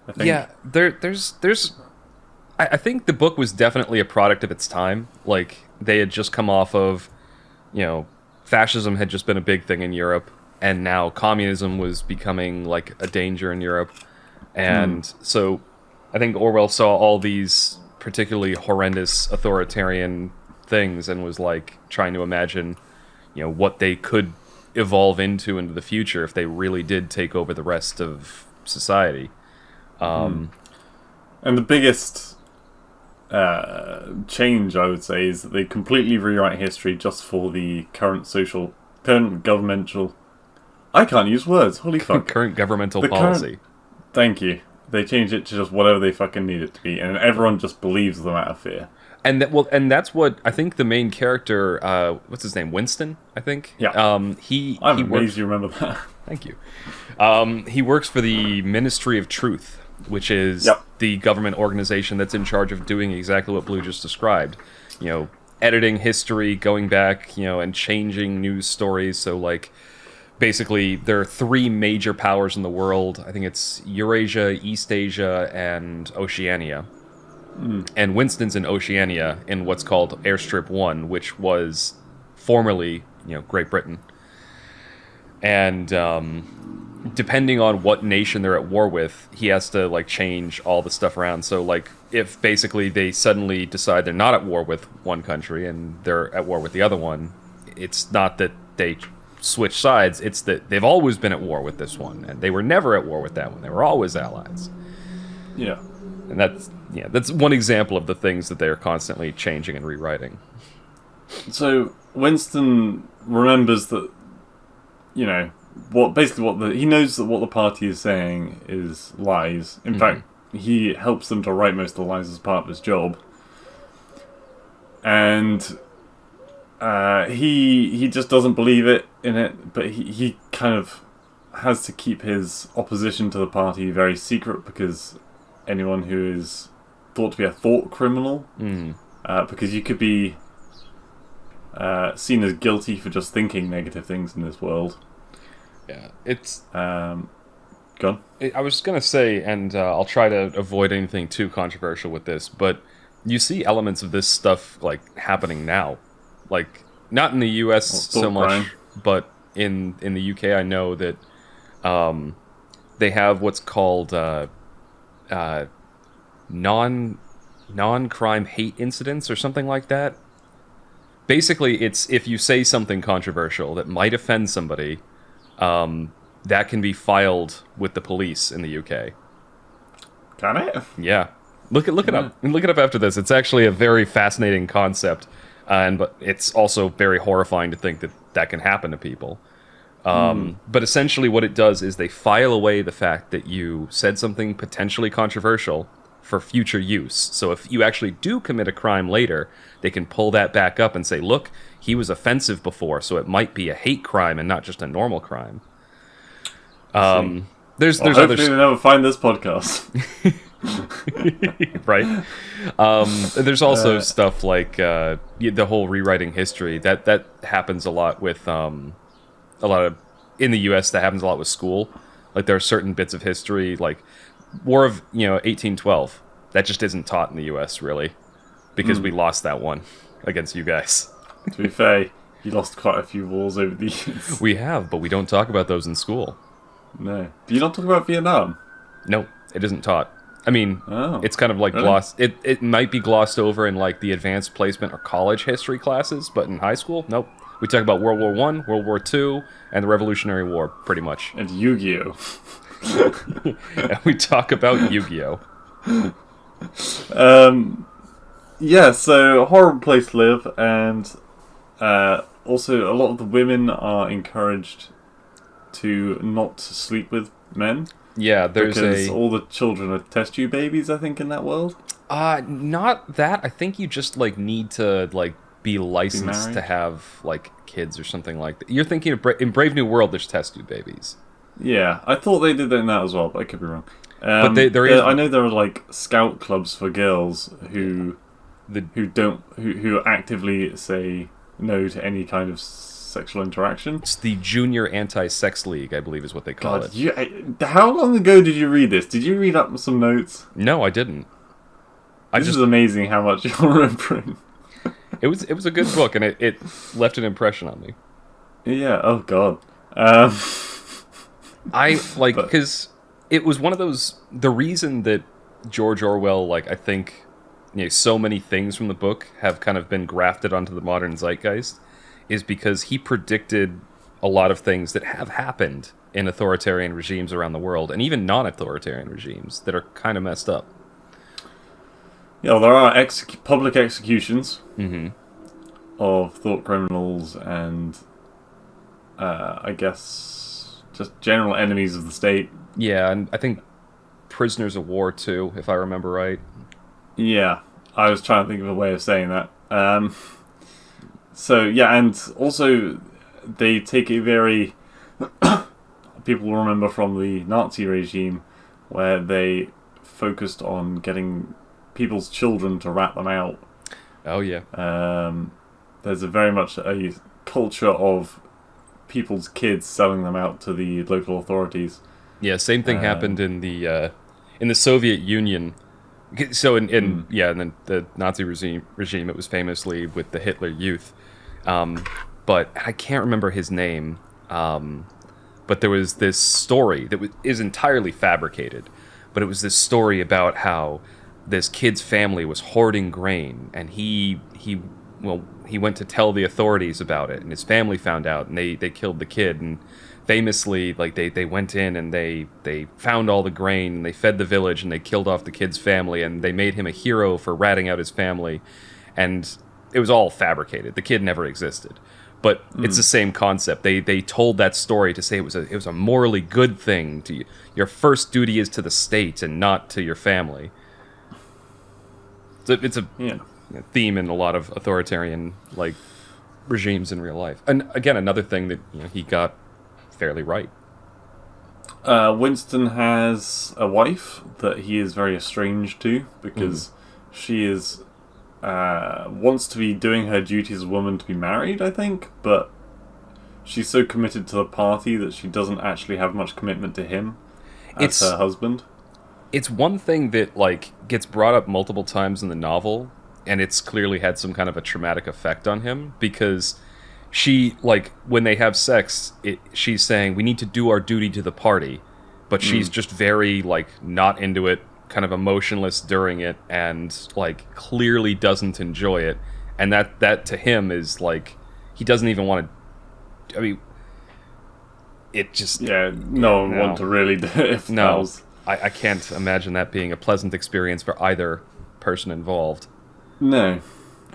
I think. Yeah, there's... I think the book was definitely a product of its time. Like, they had just come off of, fascism had just been a big thing in Europe, and now communism was becoming, like, a danger in Europe. And so I think Orwell saw all these particularly horrendous authoritarian things and was, like, trying to imagine, what they could evolve into the future if they really did take over the rest of society. And the biggest change, I would say, is that they completely rewrite history just for the current governmental... I can't use words, holy fuck. Current governmental policy. Thank you. They changed it to just whatever they fucking need it to be, and everyone just believes them out of fear. And that's what I think the main character, what's his name, Winston, I think? Yeah. I'm amazed you remember that. Thank you. He works for the Ministry of Truth, which is the government organization that's in charge of doing exactly what Blue just described. Editing history, going back, and changing news stories. So, like, basically, there are 3 major powers in the world. I think it's Eurasia, East Asia, and Oceania. And Winston's in Oceania in what's called Airstrip 1, which was formerly, Great Britain. And depending on what nation they're at war with, he has to, like, change all the stuff around. So, like, if basically they suddenly decide they're not at war with one country and they're at war with the other one, it's not that they switch sides, it's that they've always been at war with this one, and they were never at war with that one. They were always allies. Yeah. And that's one example of the things that they're constantly changing and rewriting. So Winston remembers that, he knows that what the party is saying is lies. In fact, he helps them to write most of the lies as part of his job. And he just doesn't believe in it, but he kind of has to keep his opposition to the party very secret, because anyone who is thought to be a thought criminal, because you could be seen as guilty for just thinking negative things in this world. Yeah, it's... Go on. I was going to say, and I'll try to avoid anything too controversial with this, but you see elements of this stuff, like, happening now. Like, not in the US so much, crime. But in the UK I know that they have what's called non-crime hate incidents or something like that. Basically, it's if you say something controversial that might offend somebody, that can be filed with the police in the UK. Can it? Yeah. Look it up. Look it up after this. It's actually a very fascinating concept, but it's also very horrifying to think that can happen to people. But essentially what it does is they file away the fact that you said something potentially controversial for future use. So if you actually do commit a crime later, they can pull that back up and say, look, he was offensive before, so it might be a hate crime and not just a normal crime. There's hopefully they never find this podcast. Right. There's also stuff like the whole rewriting history that happens a lot with in the US. That happens a lot with school. Like there are certain bits of history, like War of 1812, that just isn't taught in the US really, because we lost that one against you guys. To be fair, you lost quite a few wars over the years. We have, but we don't talk about those in school. No. Do you not talk about Vietnam? No, it isn't taught. I mean, it's kind of like really? It might be glossed over in like the advanced placement or college history classes, but in high school, nope. We talk about World War I, World War II, and the Revolutionary War, pretty much. And Yu-Gi-Oh! And we talk about Yu-Gi-Oh! Yeah, so a horrible place to live, and also a lot of the women are encouraged to not sleep with men. Yeah, because all the children are test tube babies, I think, in that world. Not that. I think you just like need to like be licensed to have like kids or something like that. You're thinking of in Brave New World, there's test tube babies. Yeah, I thought they did that in that as well, but I could be wrong. But there is. I know there are like scout clubs for girls who actively say no to any kind of sexual interaction. It's the Junior Anti-Sex League, I believe is what they call it. How long ago did you read this? Did you read up some notes? No, I didn't. This is amazing how much you're remembering. It was a good book, and it left an impression on me. Yeah, oh god. I like, because it was one of those, the reason that George Orwell, like, I think, so many things from the book have kind of been grafted onto the modern zeitgeist is because he predicted a lot of things that have happened in authoritarian regimes around the world, and even non-authoritarian regimes that are kind of messed up. Yeah, well, there are public executions of thought criminals and, I guess, just general enemies of the state. Yeah, and I think prisoners of war, too, if I remember right. Yeah, I was trying to think of a way of saying that. So, yeah, and also they take a very... people remember from the Nazi regime where they focused on getting people's children to rat them out. Oh, yeah. There's very much a culture of people's kids selling them out to the local authorities. Yeah, same thing happened in the Soviet Union. So in the Nazi regime, it was famously with the Hitler Youth. But I can't remember his name. But there was this story that is entirely fabricated. But it was this story about how this kid's family was hoarding grain, and he he went to tell the authorities about it, and his family found out, and they killed the kid. And famously, like they went in and they found all the grain, and they fed the village, and they killed off the kid's family, and they made him a hero for ratting out his family. And it was all fabricated. The kid never existed. But it's the same concept. They told that story to say it was a morally good thing. Your first duty is to the state and not to your family. It's a theme in a lot of authoritarian like regimes in real life. And again, another thing that he got fairly right. Winston has a wife that he is very estranged to because she is wants to be doing her duty as a woman to be married, I think, but she's so committed to the party that she doesn't actually have much commitment to him as her husband. It's one thing that like gets brought up multiple times in the novel, and it's clearly had some kind of a traumatic effect on him, because she, like, when they have sex, she's saying, we need to do our duty to the party, but she's just very, like, not into it, kind of emotionless during it, and, like, clearly doesn't enjoy it. And that to him is, like, he doesn't even want to... I mean, it just... Yeah, no one want to really do it if no, that was... I can't imagine that being a pleasant experience for either person involved. No.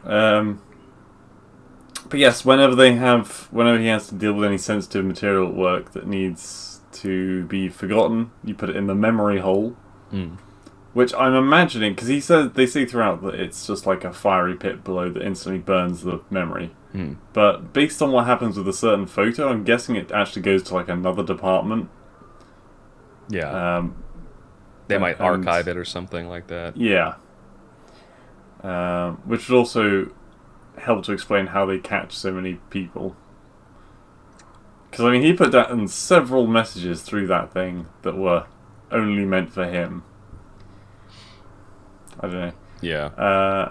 But yes, whenever he has to deal with any sensitive material at work that needs to be forgotten, you put it in the memory hole. Which I'm imagining, because they say throughout that it's just like a fiery pit below that instantly burns the memory. But based on what happens with a certain photo, I'm guessing it actually goes to like another department. Yeah. They might archive it or something like that. Yeah. Which would also help to explain how they catch so many people. Because, I mean, he put down several messages through that thing that were only meant for him. I don't know. Yeah.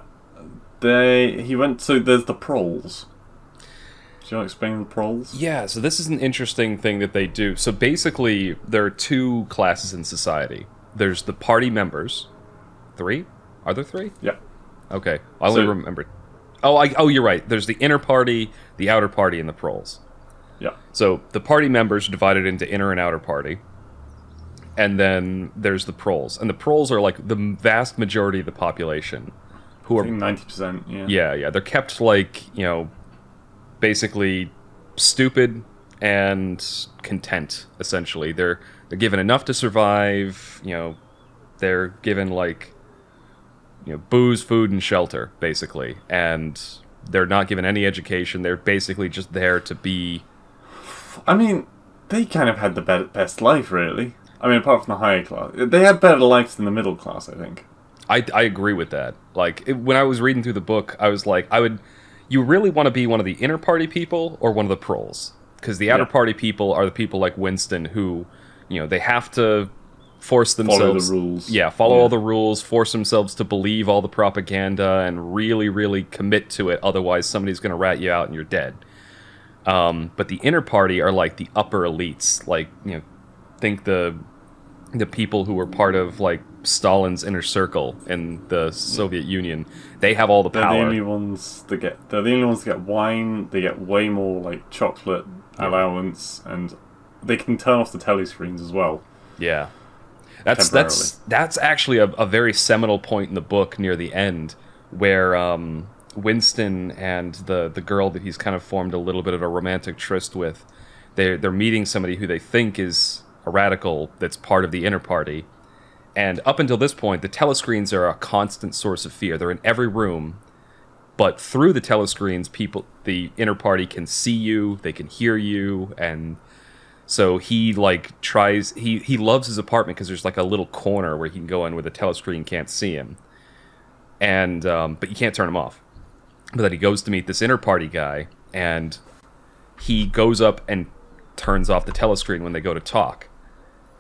He went... So there's the proles. Do you want to explain the proles? Yeah, so this is an interesting thing that they do. So basically, there are two classes in society. There's the party members. 3? Are there 3? Yeah. Okay. I only remember... Oh, you're right. There's the inner party, the outer party, and the proles. Yeah. So the party members are divided into inner and outer party. And then there's the proles. And the proles are like the vast majority of the population. Who are 90%, yeah. Yeah. They're kept like, basically stupid and content, essentially. They're given enough to survive, they're given like booze, food, and shelter, basically. And they're not given any education. They're basically just there to be... I mean, they kind of had the best life, really. I mean, apart from the higher class. They had better lives than the middle class, I think. I agree with that. Like, when I was reading through the book, I was like, you really want to be one of the inner party people or one of the proles? Because the outer party people are the people like Winston who, they have to force themselves... Follow the rules. Yeah, follow all the rules, force themselves to believe all the propaganda, and really, really commit to it. Otherwise, somebody's going to rat you out and you're dead. But the inner party are like the upper elites. Like, think the people who were part of, like, Stalin's inner circle in the Soviet Union. They have all the power. They're the only ones that get wine. They get way more, like, chocolate allowance, and they can turn off the telescreens as well. Yeah. That's actually a very seminal point in the book near the end, where Winston and the girl that he's kind of formed a little bit of a romantic tryst with, they're meeting somebody who they think is a radical that's part of the inner party. And up until this point, the telescreens are a constant source of fear. They're in every room, but through the telescreens, the inner party can see you, they can hear you, and so he like tries. He loves his apartment because there's like a little corner where he can go in where the telescreen can't see him, and but you can't turn him off. But then he goes to meet this inner party guy, and he goes up and turns off the telescreen when they go to talk.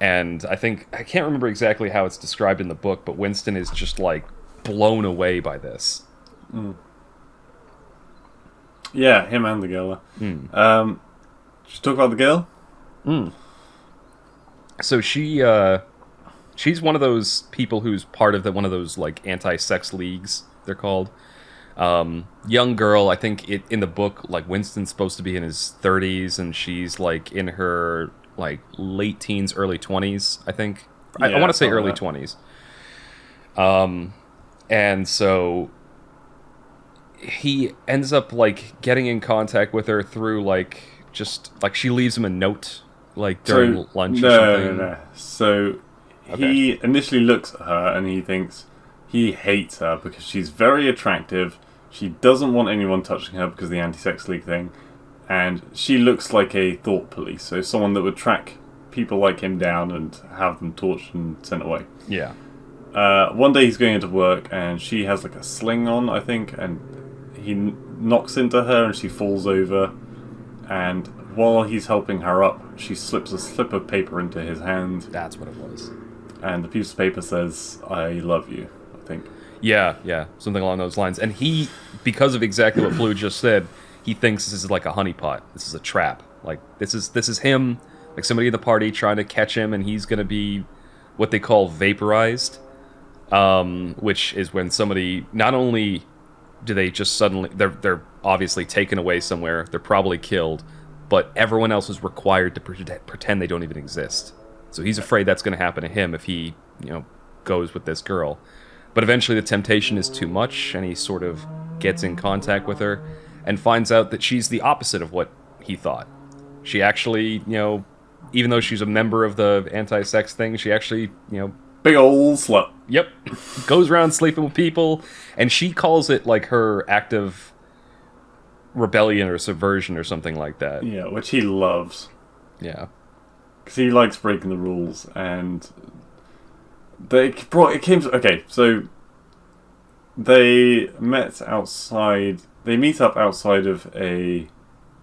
And I can't remember exactly how it's described in the book, but Winston is just like blown away by this. Yeah, him and the girl. Should talk about the girl? So she's one of those people who's part of one of those like anti-sex leagues, they're called. Young girl. I think in the book, like Winston's supposed to be in his 30s, and she's like in her like late teens, early 20s. I think I want to say early 20s. And so he ends up like getting in contact with her through like just like she leaves him a note like during lunch or something. No. So he initially looks at her and he thinks he hates her because she's very attractive. She doesn't want anyone touching her because of the anti-sex league thing. And she looks like a thought police. So someone that would track people like him down and have them tortured and sent away. Yeah. One day he's going into work and she has like a sling on, I think, and he knocks into her and she falls over. And while he's helping her up, she slips a slip of paper into his hand. That's what it was. And the piece of paper says, "I love you," I think. Yeah, something along those lines. And he, because of exactly what Blue just said, he thinks this is like a honeypot. This is a trap. Like this is him, like somebody in the party trying to catch him, and he's gonna be what they call vaporized, which is when somebody not only do they just suddenly they're obviously taken away somewhere, they're probably killed, but everyone else is required to pretend they don't even exist. So he's afraid that's going to happen to him if he, goes with this girl. But eventually the temptation is too much, and he sort of gets in contact with her and finds out that she's the opposite of what he thought. She actually, even though she's a member of the anti-sex thing, she actually, big old slut. Yep. Goes around sleeping with people, and she calls it like her act of rebellion or subversion or something like that. Yeah, which he loves. Yeah. Because he likes breaking the rules, and okay, so they meet up outside of in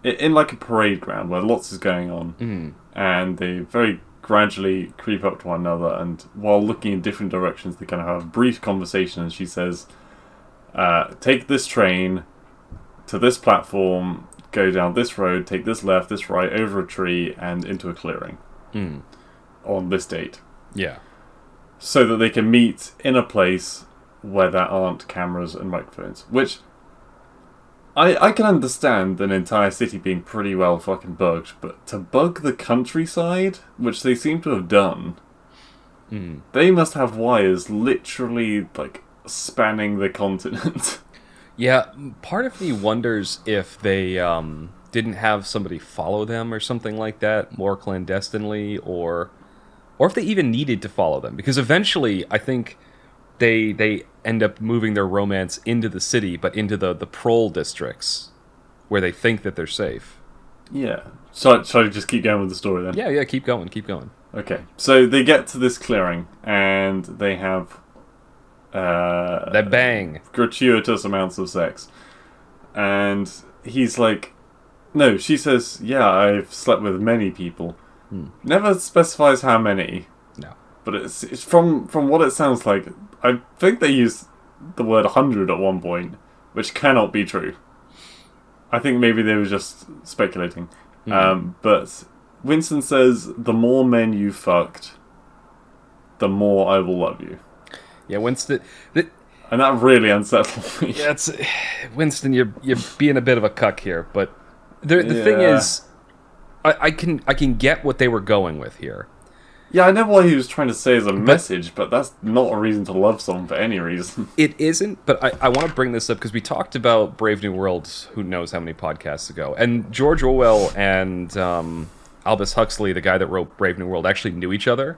like a parade ground where lots is going on, and they very gradually creep up to one another, and while looking in different directions, they kind of have a brief conversation, and she says, take this train to this platform, go down this road, take this left, this right, over a tree, and into a clearing on this date. Yeah. So that they can meet in a place where there aren't cameras and microphones. Which, I can understand an entire city being pretty well fucking bugged, but to bug the countryside, which they seem to have done, they must have wires literally, like, spanning the continent. Yeah, part of me wonders if they didn't have somebody follow them or something like that more clandestinely, or if they even needed to follow them. Because eventually, I think they end up moving their romance into the city, but into the prole districts, where they think that they're safe. Yeah. So shall I just keep going with the story then? Yeah, keep going. Okay. So they get to this clearing, and they have that bang. Gratuitous amounts of sex. And he's like, no, she says, yeah, I've slept with many people. Never specifies how many. No. But it's from what it sounds like, I think they used the word 100 at one point, which cannot be true. I think maybe they were just speculating. But Winston says, the more men you fucked, the more I will love you. Yeah, Winston... And that really unsettled me. Yeah, Winston, you're being a bit of a cuck here, but the thing is, I can get what they were going with here. Yeah, I know what he was trying to say as a message, but that's not a reason to love someone for any reason. It isn't, but I want to bring this up because we talked about Brave New World, who knows how many podcasts ago, and George Orwell and Aldous Huxley, the guy that wrote Brave New World, actually knew each other.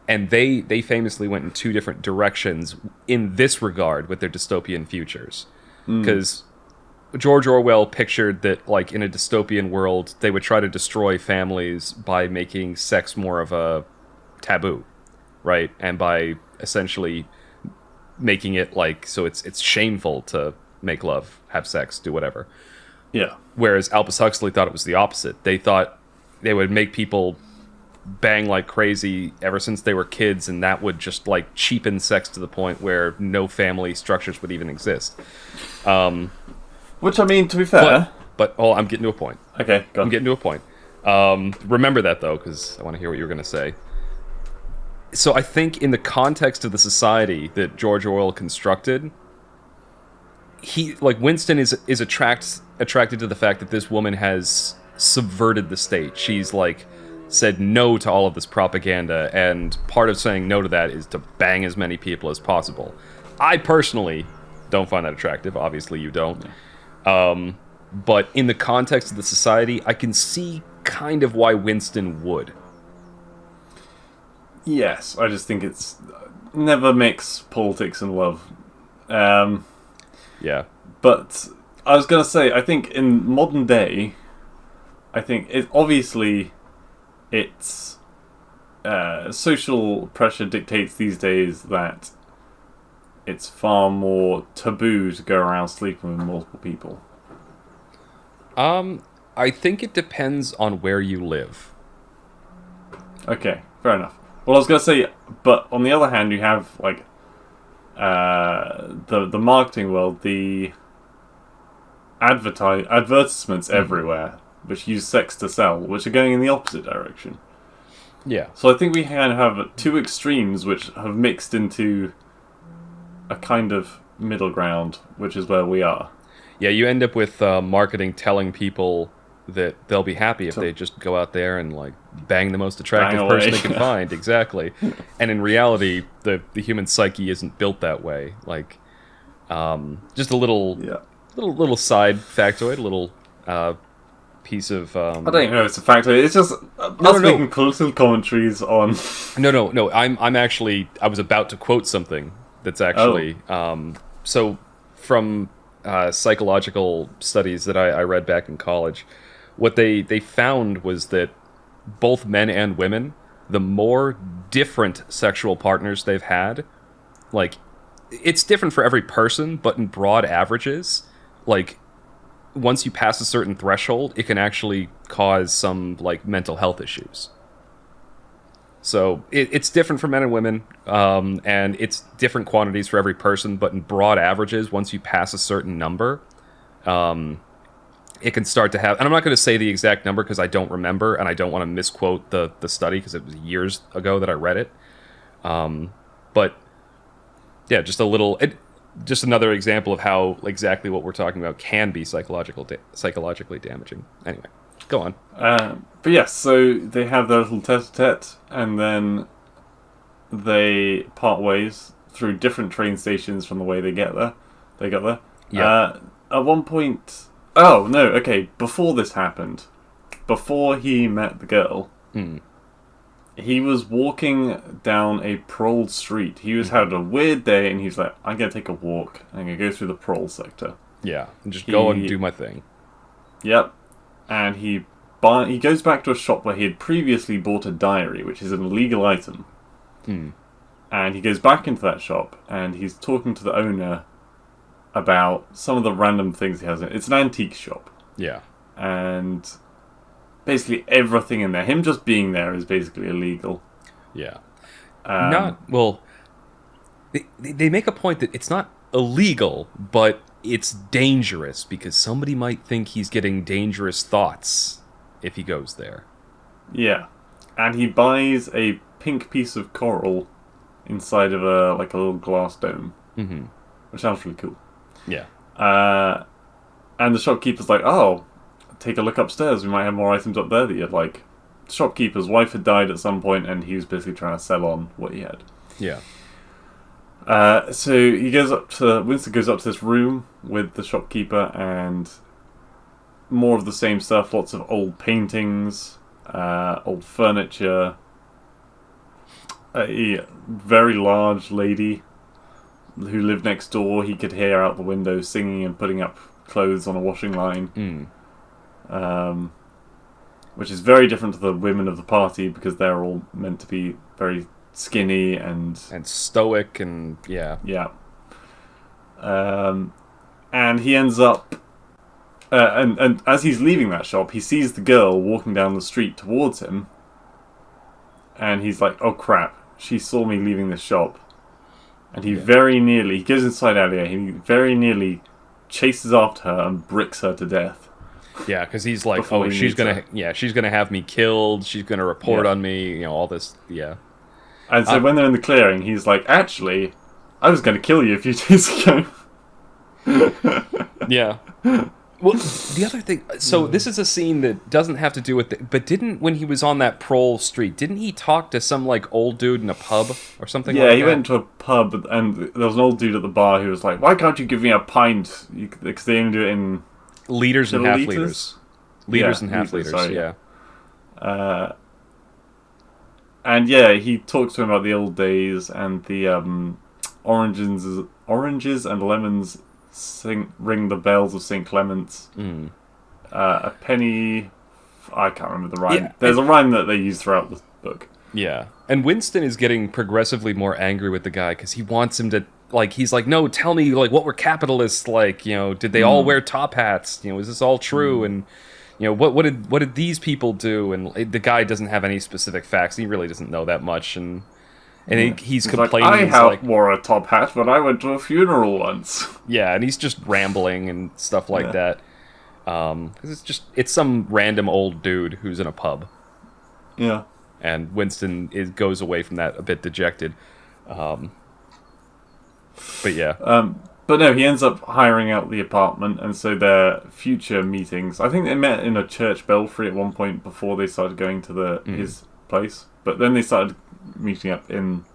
And they famously went in two different directions in this regard with their dystopian futures. Because George Orwell pictured that, like, in a dystopian world, they would try to destroy families by making sex more of a taboo, right? And by essentially making it, like, so it's shameful to make love, have sex, do whatever. Yeah. Whereas Aldous Huxley thought it was the opposite. They thought they would make people bang like crazy ever since they were kids, and that would just like cheapen sex to the point where no family structures would even exist. Which, I mean, to be fair, but I'm getting to a point. Okay, go on. I'm getting to a point. Remember that though, because I want to hear what you're going to say. So I think in the context of the society that George Orwell constructed, Winston is attracted to the fact that this woman has subverted the state. She's like said no to all of this propaganda, and part of saying no to that is to bang as many people as possible. I personally don't find that attractive. Obviously, you don't. But in the context of the society, I can see kind of why Winston would. Yes, I just think it's never mix politics and love. Yeah. But I was going to say, I think in modern day, I think it's social pressure dictates these days that it's far more taboo to go around sleeping with multiple people. I think it depends on where you live. Okay, fair enough. Well, I was going to say, but on the other hand, you have like the marketing world, the advertisements everywhere, which use sex to sell, which are going in the opposite direction. Yeah. So I think we kind of have two extremes which have mixed into a kind of middle ground, which is where we are. Yeah, you end up with marketing telling people that they'll be happy if they just go out there and like bang the most attractive person they can find. Exactly. And in reality, the human psyche isn't built that way. Like, just a little side factoid, a little piece of. I don't even know if it's a factoid. It's just us making political commentaries on. No. I was about to quote something that's actually so from psychological studies that I read back in college. What they found was that both men and women, the more different sexual partners they've had, like, it's different for every person, but in broad averages, like, once you pass a certain threshold, it can actually cause some, like, mental health issues. So it's different for men and women, and it's different quantities for every person, but in broad averages, once you pass a certain number, it can start to have, and I'm not going to say the exact number because I don't remember, and I don't want to misquote the study because it was years ago that I read it. But yeah, just another example of how exactly what we're talking about can be psychologically damaging. Anyway, go on. But yes, so they have their little tete-a-tete, and then they part ways through different train stations from the way they got there. Yeah. At one point. Oh, no, okay, before this happened, before he met the girl, he was walking down a paroled street. He was had a weird day, and he's like, I'm going to take a walk, I'm going to go through the parole sector. Yeah, and just go and do my thing. Yep. And he goes back to a shop where he had previously bought a diary, which is an illegal item. And he goes back into that shop, and he's talking to the owner about some of the random things he has in it. It's an antique shop. Yeah. And basically everything in there, him just being there is basically illegal. Yeah. They make a point that it's not illegal, but it's dangerous because somebody might think he's getting dangerous thoughts if he goes there. Yeah. And he buys a pink piece of coral inside of a little glass dome. Which sounds really cool. Yeah. And the shopkeeper's like, oh, take a look upstairs. We might have more items up there that you'd like. The shopkeeper's wife had died at some point, and he was basically trying to sell on what he had. Yeah. So Winston goes up to this room with the shopkeeper, and more of the same stuff. Lots of old paintings, old furniture. A very large lady who lived next door, he could hear out the window singing and putting up clothes on a washing line. Which is very different to the women of the party because they're all meant to be very skinny and stoic and yeah. And he ends up and as he's leaving that shop, he sees the girl walking down the street towards him, and he's like, oh crap, she saw me leaving this shop. And he goes inside out here, he very nearly chases after her and bricks her to death. Yeah, because he's like, oh, she's gonna have me killed, she's gonna report on me, all this, And so when they're in the clearing, he's like, actually, I was gonna kill you a few days ago. Yeah. Well, the other thing... So this is a scene that doesn't have to do with... But when he was on that prole street, didn't he talk to some, like, old dude in a pub or something like that? Yeah, he went to a pub, and there was an old dude at the bar who was like, why can't you give me a pint? Because they only do it in... Liters and half liters? Liters. Liters and half liters, liters, sorry. yeah. And yeah, he talks to him about the old days and the oranges and lemons ring the bells of St. Clement's. A penny... I can't remember the rhyme. Yeah, There's a rhyme that they use throughout the book. Yeah. And Winston is getting progressively more angry with the guy because he wants him to... Like, he's like, no, tell me, like, what were capitalists like? You know, did they all wear top hats? You know, is this all true? And, you know, what did these people do? And the guy doesn't have any specific facts. He really doesn't know that much. And he's complaining. Like, I wore a top hat when I went to a funeral once. Yeah, and he's just rambling and stuff like that. Because it's some random old dude who's in a pub. Yeah. And Winston goes away from that a bit dejected. But yeah. But no, he ends up hiring out the apartment, and so their future meetings... I think they met in a church belfry at one point before they started going to his place. But then they started meeting up in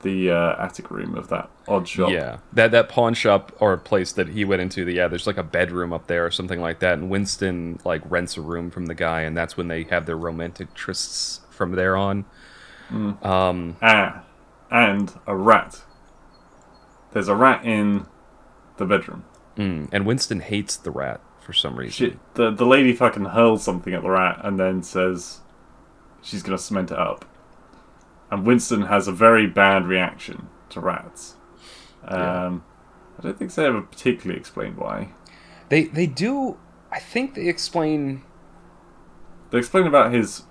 the attic room of that odd shop. Yeah, that pawn shop or place that he went into. There's like a bedroom up there or something like that, and Winston like rents a room from the guy, and that's when they have their romantic trysts from there on. And a rat. There's a rat in the bedroom. And Winston hates the rat for some reason. The lady fucking hurls something at the rat and then says she's going to cement it up. And Winston has a very bad reaction to rats. I don't think they ever particularly explained why. They do... I think they explain... They explain about his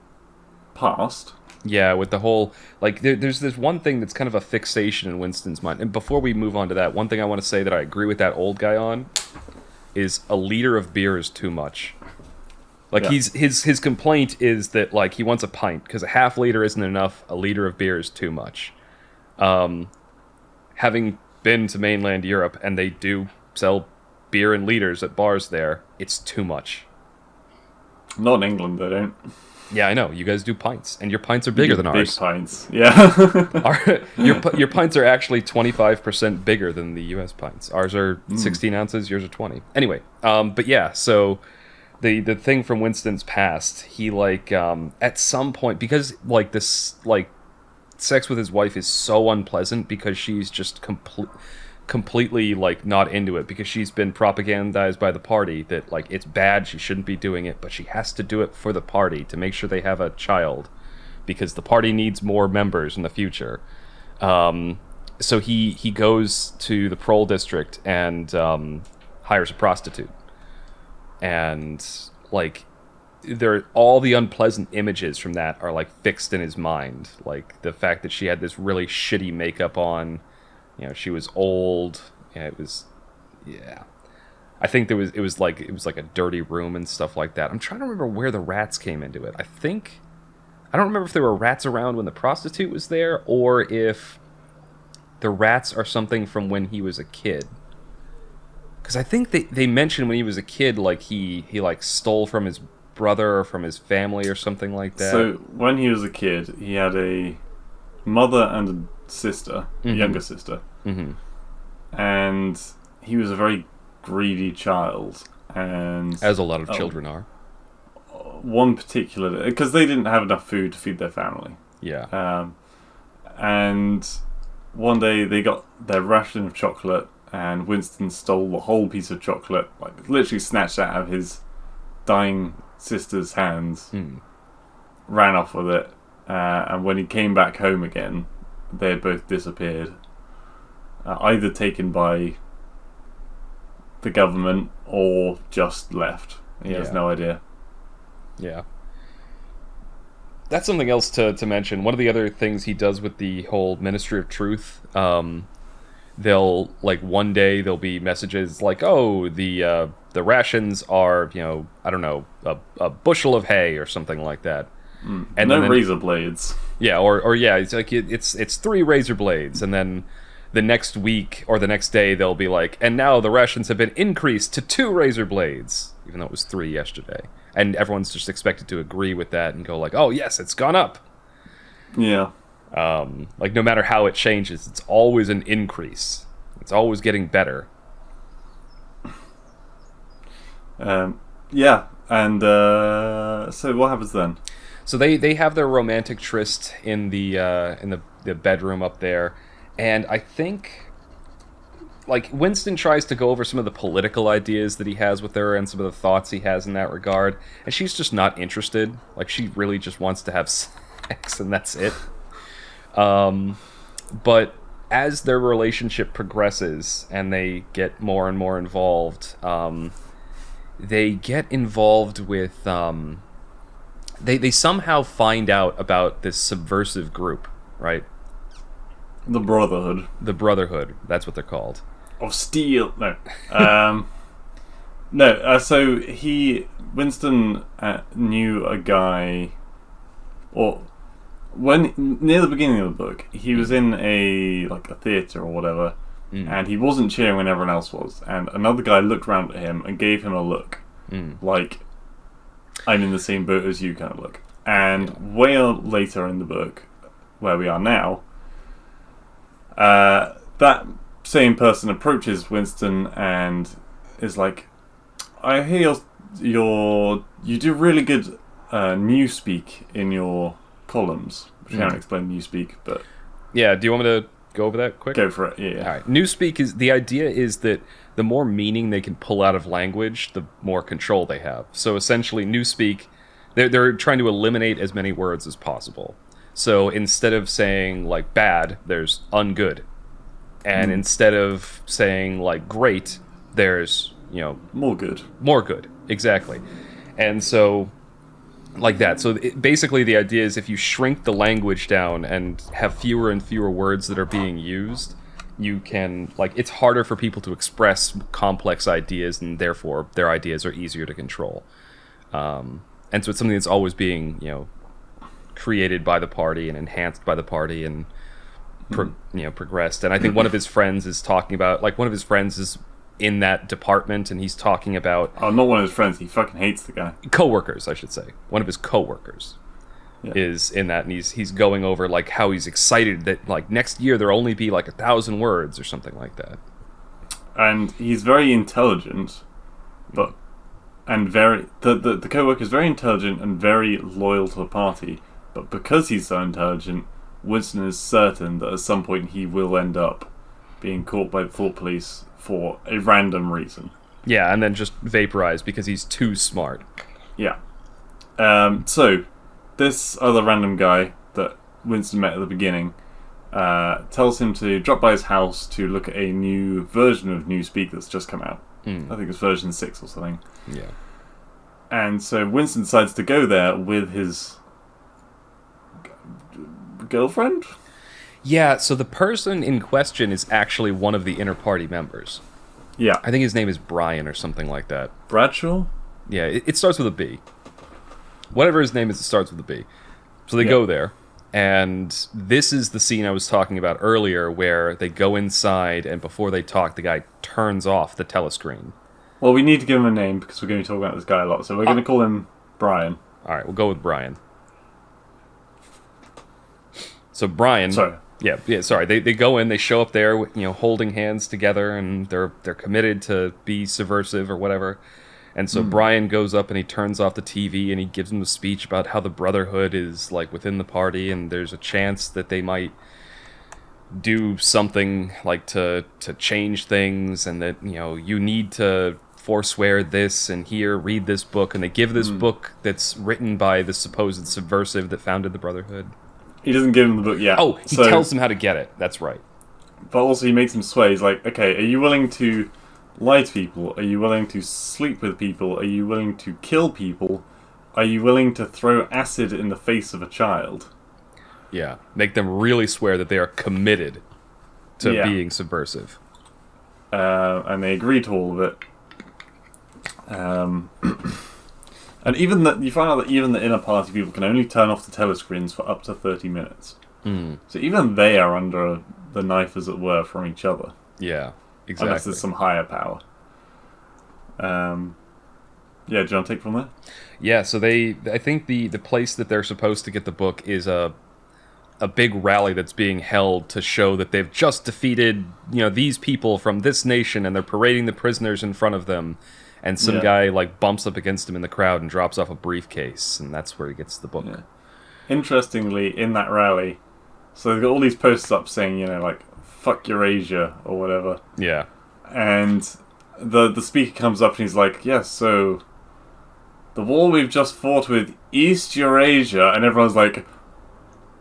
past. Yeah, with the whole... Like, there's this one thing that's kind of a fixation in Winston's mind. And before we move on to that, one thing I want to say that I agree with that old guy on is a liter of beer is too much. Like, his complaint is that, like, he wants a pint, because a half liter isn't enough, a liter of beer is too much. Having been to mainland Europe, and they do sell beer in liters at bars there, it's too much. Not in England, they don't. Yeah, I know. You guys do pints, and your pints are bigger than ours. Big pints, yeah. Your pints are actually 25% bigger than the U.S. pints. Ours are 16 ounces, yours are 20. Anyway, but yeah, so the thing from Winston's past, he, like, at some point, because, like, this, like, sex with his wife is so unpleasant because she's just completely, like, not into it, because she's been propagandized by the party that, like, it's bad, she shouldn't be doing it, but she has to do it for the party to make sure they have a child, because the party needs more members in the future. So he goes to the Prole district and hires a prostitute. And, like, all the unpleasant images from that are, like, fixed in his mind. Like, the fact that she had this really shitty makeup on, you know, she was old. Yeah, I think it was like a dirty room and stuff like that. I'm trying to remember where the rats came into it. I don't remember if there were rats around when the prostitute was there, or if the rats are something from when he was a kid. Because I think they mentioned when he was a kid, like, he like stole from his brother or from his family or something like that. So when he was a kid, he had a mother and a sister, a younger sister, and he was a very greedy child, and as a lot of children are. One particular, because they didn't have enough food to feed their family. Yeah. And one day they got their ration of chocolate, and Winston stole the whole piece of chocolate, like literally snatched it out of his dying sister's hands, ran off with it, and when he came back home again, they had both disappeared, either taken by the government or just left. He has no idea. Yeah. That's something else to mention. One of the other things he does with the whole Ministry of Truth, they'll, like, one day there'll be messages like, oh, the rations are, you know, I don't know, a bushel of hay or something like that. And no razor blades. Yeah, or yeah, it's like it's 3 razor blades, and then the next week or the next day they'll be like, and now the rations have been increased to 2 razor blades, even though it was 3 yesterday. And everyone's just expected to agree with that and go like, oh yes, it's gone up. Yeah. Like, no matter how it changes, it's always an increase. It's always getting better. Yeah, and so what happens then? So they have their romantic tryst in the bedroom up there, and I think, like, Winston tries to go over some of the political ideas that he has with her and some of the thoughts he has in that regard, and she's just not interested. Like, she really just wants to have sex, and that's it. But as their relationship progresses and they get more and more involved, they get involved with... They somehow find out about this subversive group, right? The Brotherhood. The Brotherhood, that's what they're called. Of Steel. No. No, so Winston knew a guy, or when near the beginning of the book, he was in a theatre or whatever, and he wasn't cheering when everyone else was, and another guy looked round at him and gave him a look, like, I'm in the same boat as you kind of look. And way later in the book, where we are now, that same person approaches Winston and is like, I hear you do really good newspeak in your columns. Which I can't explain newspeak, but... Yeah, do you want me to go over that quick? Go for it, yeah. Alright, newspeak is... The idea is that the more meaning they can pull out of language, the more control they have. So essentially, newspeak, they're trying to eliminate as many words as possible. So instead of saying, like, bad, there's ungood. And instead of saying, like, great, there's, more good. More good, exactly. And so, like that. So basically the idea is if you shrink the language down and have fewer and fewer words that are being used, you can, like, it's harder for people to express complex ideas, and therefore their ideas are easier to control. And so it's something that's always being, created by the party and enhanced by the party and progressed. And I think one of his friends is talking about, like, one of his friends is in that department, and he's talking about... Oh, not one of his friends. He fucking hates the guy. Co-workers, I should say. One of his co-workers is in that, and he's going over, like, how he's excited that, like, next year there'll only be, like, 1,000 words or something like that. And he's very intelligent, and very... The co-worker is very intelligent and very loyal to the party, but because he's so intelligent, Winston is certain that at some point he will end up being caught by the thought police for a random reason. Yeah, and then just vaporized because he's too smart. Yeah. So, this other random guy that Winston met at the beginning tells him to drop by his house to look at a new version of Newspeak that's just come out. I think it's version 6 or something. Yeah. And so Winston decides to go there with his girlfriend? Yeah, so the person in question is actually one of the inner party members. Yeah. I think his name is Brian or something like that. Bradshaw? Yeah, it starts with a B. Whatever his name is, it starts with a B. So they go there, and this is the scene I was talking about earlier where they go inside, and before they talk, the guy turns off the telescreen. Well, we need to give him a name because we're going to be talking about this guy a lot, so we're going to call him Brian. Alright, we'll go with Brian. So Brian... Sorry. Yeah, sorry. They go in, they show up there, holding hands together, and they're committed to be subversive or whatever. And so Brian goes up and he turns off the TV and he gives them a speech about how the Brotherhood is, like, within the party, and there's a chance that they might do something, like, to change things, and that, you need to forswear this, and here, read this book. And they give this book that's written by the supposed subversive that founded the Brotherhood. He doesn't give him the book yet. Oh, he tells him how to get it. That's right. But also he makes him sway. He's like, okay, are you willing to lie to people? Are you willing to sleep with people? Are you willing to kill people? Are you willing to throw acid in the face of a child? Yeah. Make them really swear that they are committed to being subversive. And they agree to all of it. And you find out that even the inner party people can only turn off the telescreens for up to 30 minutes. So even they are under the knife, as it were, from each other. Yeah, exactly. Unless there's some higher power. Yeah, do you want to take from there? Yeah, so I think the place that they're supposed to get the book is a big rally that's being held to show that they've just defeated, these people from this nation, and they're parading the prisoners in front of them. And some guy like bumps up against him in the crowd and drops off a briefcase, and that's where he gets the book. Yeah. Interestingly, in that rally, so they've got all these posters up saying, like, fuck Eurasia or whatever. Yeah. And the speaker comes up and he's like, yes, so the war we've just fought with East Eurasia, and everyone's like,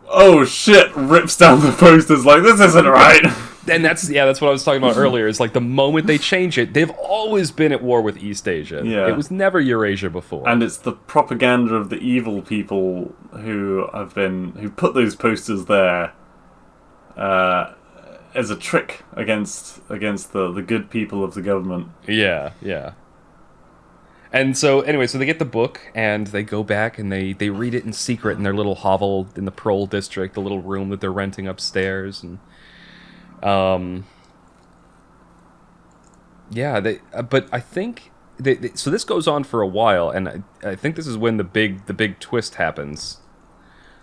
oh shit, rips down the posters like, this isn't right. And that's what I was talking about earlier. It's like the moment they change it, they've always been at war with East Asia. Yeah. It was never Eurasia before. And it's the propaganda of the evil people who put those posters there as a trick against the good people of the government. Yeah, yeah. And so, anyway, so they get the book, and they go back, and they read it in secret in their little hovel in the Prole district, the little room that they're renting upstairs, and... but I think... so this goes on for a while, and I think this is when the big twist happens.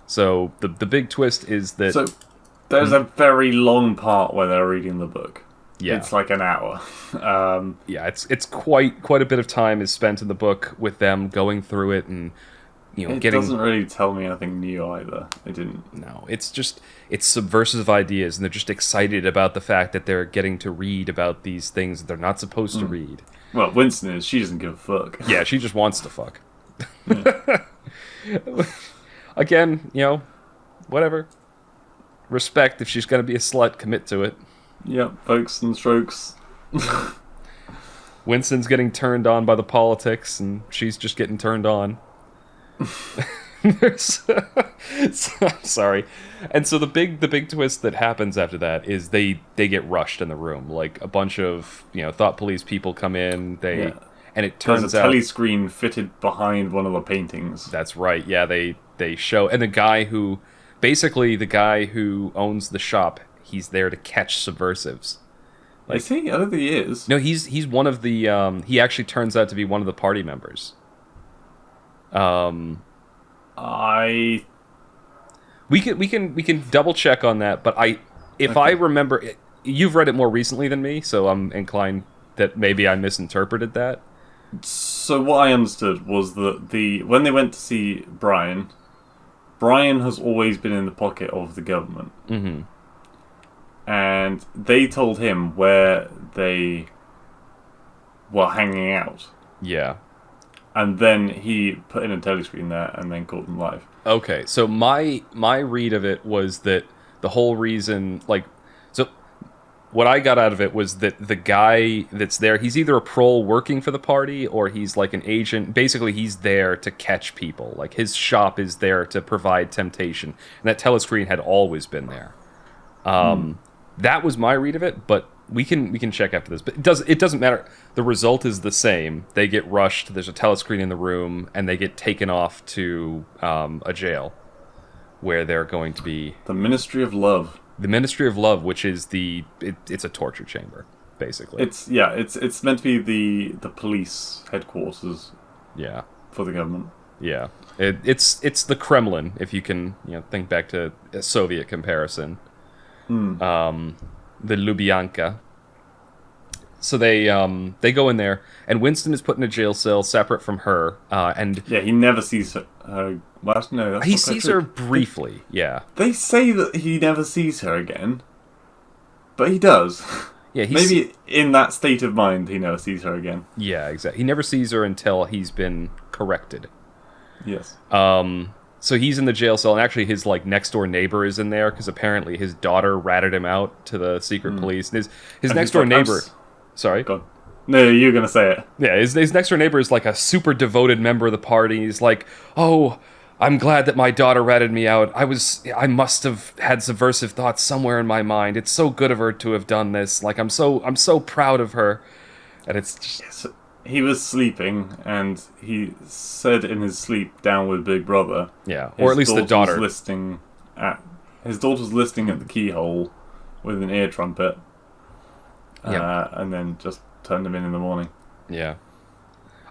So, the big twist is that... So, there's a very long part where they're reading the book. Yeah. It's like an hour. Yeah, it's quite a bit of time is spent in the book with them going through it and it doesn't really tell me anything new either. It didn't. No, it's subversive ideas, and they're just excited about the fact that they're getting to read about these things that they're not supposed to read. Well, Winston is. She doesn't give a fuck. Yeah, she just wants to fuck. Again, whatever. Respect. If she's going to be a slut, commit to it. Yep, folks and strokes. Winston's getting turned on by the politics, and she's just getting turned on. I'm sorry. And so the big twist that happens after that is they get rushed in the room. Like a bunch of thought police people come in. And it turns out there's a telescreen fitted behind one of the paintings. That's right. Yeah, they show, and the guy who owns the shop, he's there to catch subversives. Like, is he? I don't think he is. No, he's one of the. He actually turns out to be one of the party members. We can double check on that, but I remember, you've read it more recently than me, so I'm inclined that maybe I misinterpreted that. So what I understood was that when they went to see Brian has always been in the pocket of the government. Mm-hmm. And they told him where they were hanging out. Yeah. And then he put in a telescreen there and then caught them live. Okay, so my read of it was that the whole reason, what I got out of it was that the guy that's there, he's either a prole working for the party or he's like an agent. Basically, he's there to catch people. Like, his shop is there to provide temptation. And that telescreen had always been there. That was my read of it, but we can check after this. But it doesn't matter. The result is the same. They get rushed, there's a telescreen in the room, and they get taken off to a jail where they're going to be... The Ministry of Love. The Ministry of Love, which is it's a torture chamber, basically. It's meant to be the police headquarters. Yeah. For the government. Yeah. It's the Kremlin, if you can think back to a Soviet comparison. The Lubyanka. So they go in there, and Winston is put in a jail cell separate from her. And yeah, he never sees her. Well, no, that's he sees her briefly. Yeah, they say that he never sees her again, but he does. Yeah, maybe in that state of mind, he never sees her again. Yeah, exactly. He never sees her until he's been corrected. Yes. So he's in the jail cell, and actually his next door neighbor is in there because apparently his daughter ratted him out to the secret police. And his next door neighbor. Sorry. Go on. No, you're gonna say it. Yeah, his next door neighbor is like a super devoted member of the party. He's like, "Oh, I'm glad that my daughter ratted me out. I must have had subversive thoughts somewhere in my mind. It's so good of her to have done this. Like, I'm so proud of her." And it's just... Yes. He was sleeping, and he said in his sleep, "Down with Big Brother." Yeah, or at least the daughter was listening at his daughter's listening at the keyhole with an ear trumpet, and then just turned him in the morning. Yeah.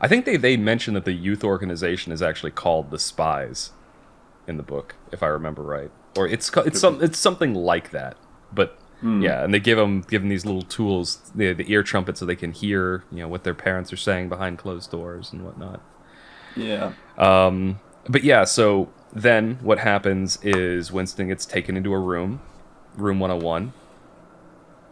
I think they mention that the youth organization is actually called the Spies in the book, if I remember right. Or it's something like that. But yeah, and they give them these little tools, the ear trumpet, so they can hear, what their parents are saying behind closed doors and whatnot. Yeah. But yeah, so then what happens is Winston gets taken into a room 101.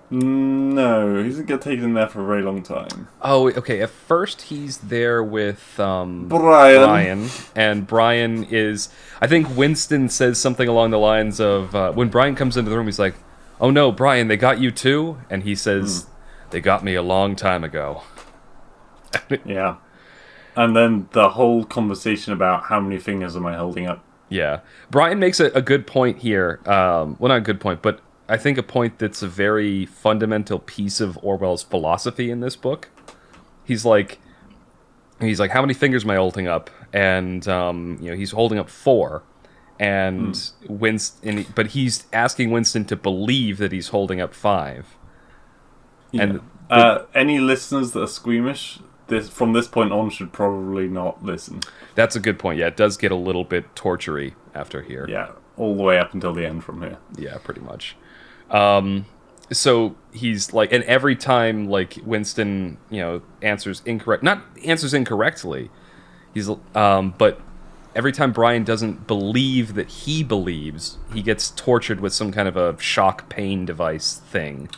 No, he doesn't get taken in there for a very long time. Oh, okay. At first, he's there with Brian. And Brian is... I think Winston says something along the lines of... when Brian comes into the room, he's like, "Oh no, Brian, they got you too?" And he says, "They got me a long time ago." Yeah. And then the whole conversation about how many fingers am I holding up. Yeah. Brian makes a good point here. Well, not a good point, but I think a point that's a very fundamental piece of Orwell's philosophy in this book. He's like, "How many fingers am I holding up?" And he's holding up 4, and Winston, but he's asking Winston to believe that he's holding up 5. Yeah. And any listeners that are squeamish, from this point on should probably not listen. That's a good point. Yeah, it does get a little bit torture-y after here. Yeah, all the way up until the end from here. Yeah, pretty much. So he's like, and every time like Winston, answers incorrectly, he's but every time Brian doesn't believe that he believes, he gets tortured with some kind of a shock pain device thing.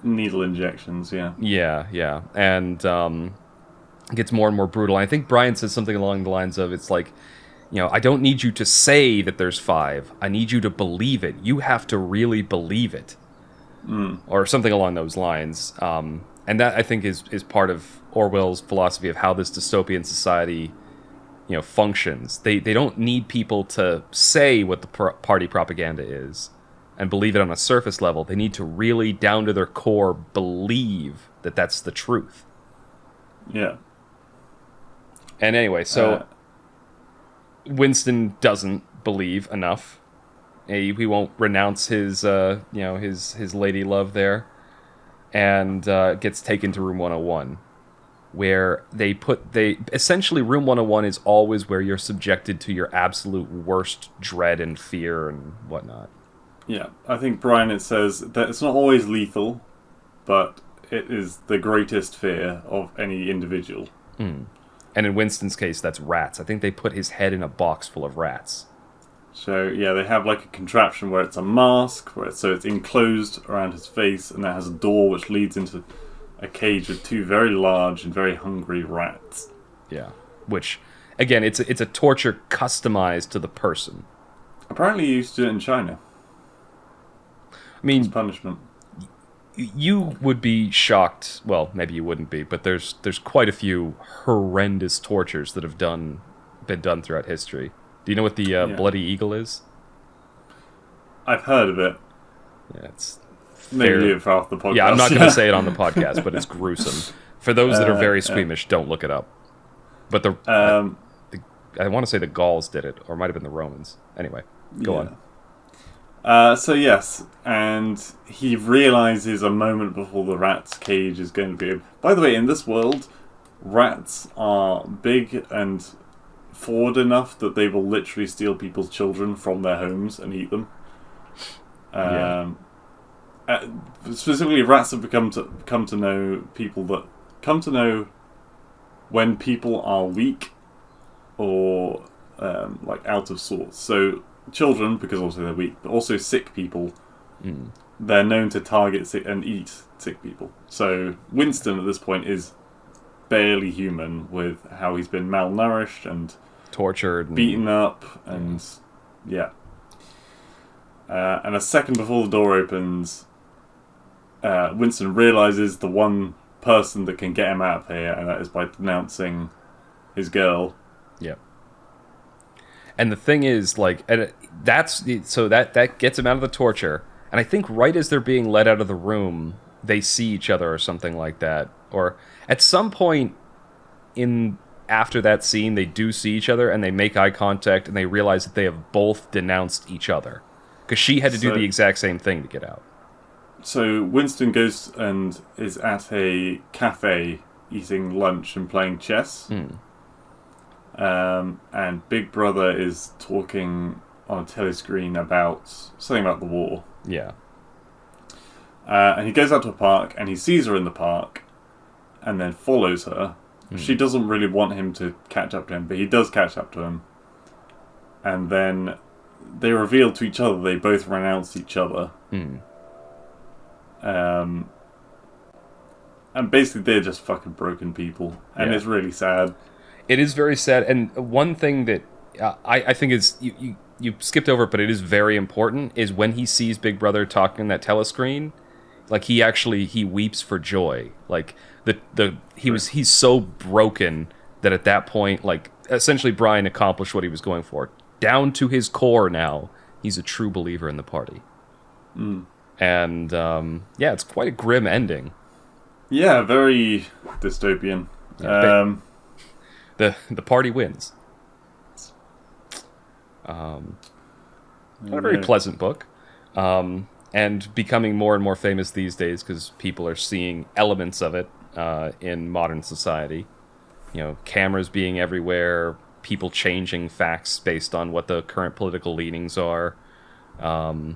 Needle injections, yeah. Yeah, and it gets more and more brutal. And I think Brian says something along the lines of, it's like, "I don't need you to say that there's 5. I need you to believe it. You have to really believe it." Or something along those lines. And that, I think, is part of Orwell's philosophy of how this dystopian society, functions. They don't need people to say what the party propaganda is and believe it on a surface level. They need to really, down to their core, believe that that's the truth. Yeah. And anyway, so Winston doesn't believe enough. He won't renounce his his lady love there, and gets taken to room 101, where they essentially room 101 is always where you're subjected to your absolute worst dread and fear and whatnot. Yeah, I think, Brian, it says that it's not always lethal, but it is the greatest fear of any individual. And in Winston's case, that's rats. I think they put his head in a box full of rats. So, yeah, they have like a contraption where it's a mask, so it's enclosed around his face, and that has a door which leads into a cage with 2 very large and very hungry rats. Yeah, which, again, it's a torture customized to the person. Apparently you used to do it in China. I mean, as punishment. You would be shocked. Well, maybe you wouldn't be, but there's quite a few horrendous tortures that have been done throughout history. Do you know what the Bloody Eagle is? I've heard of it. Yeah, it's maybe leave it for off the podcast. Yeah, I'm not going to say it on the podcast, but it's gruesome. For those that are very squeamish, don't look it up. But I want to say the Gauls did it, or it might have been the Romans. Anyway, go on. So yes, and he realizes a moment before the rat's cage is going to be... By the way, in this world, rats are big and forward enough that they will literally steal people's children from their homes and eat them. Specifically, rats have come to know when people are weak or like out of sorts. So children, because also they're weak, but also sick people, they're known to target sick and eat sick people. So Winston at this point is barely human with how he's been malnourished and tortured, beaten up, and and a second before the door opens, Winston realizes the one person that can get him out of here, and that is by denouncing his girl. Yep. And the thing is, like, that gets him out of the torture. And I think right as they're being let out of the room, they see each other or something like that. Or at some point after that scene, they do see each other and they make eye contact and they realize that they have both denounced each other. because she had to do the exact same thing to get out. So Winston goes and is at a cafe eating lunch and playing chess. And Big Brother is talking on a telescreen about something about the war. Yeah. And he goes out to a park and he sees her in the park and then follows her. She doesn't really want him to catch up to him, but he does catch up to him. And then they reveal to each other they both renounced each other. And basically they're just fucking broken people. And it's really sad. It is very sad. And one thing that I think is... You skipped over it, but it is very important, is when he sees Big Brother talking on that telescreen, like he weeps for joy. Like he's so broken that at that point, like essentially Brian accomplished what he was going for. Down to his core now, he's a true believer in the party. And it's quite a grim ending. Yeah, very dystopian. The party wins. Not a very pleasant book, and becoming more and more famous these days because people are seeing elements of it in modern society. Cameras being everywhere, people changing facts based on what the current political leanings are. Was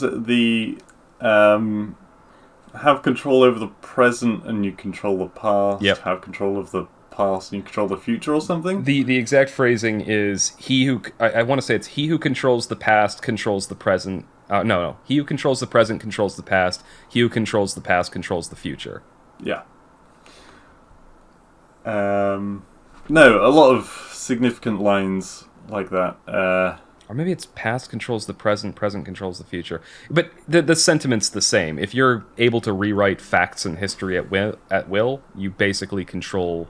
it the have control over the present and you control the past? Yep. Have control of the past and you control the future or something? The exact phrasing is I want to say it's he who controls the past controls the present. No. He who controls the present controls the past. He who controls the past controls the future. Yeah. No, a lot of significant lines like that. Or maybe it's past controls the present, present controls the future. But the sentiment's the same. If you're able to rewrite facts and history at will, you basically control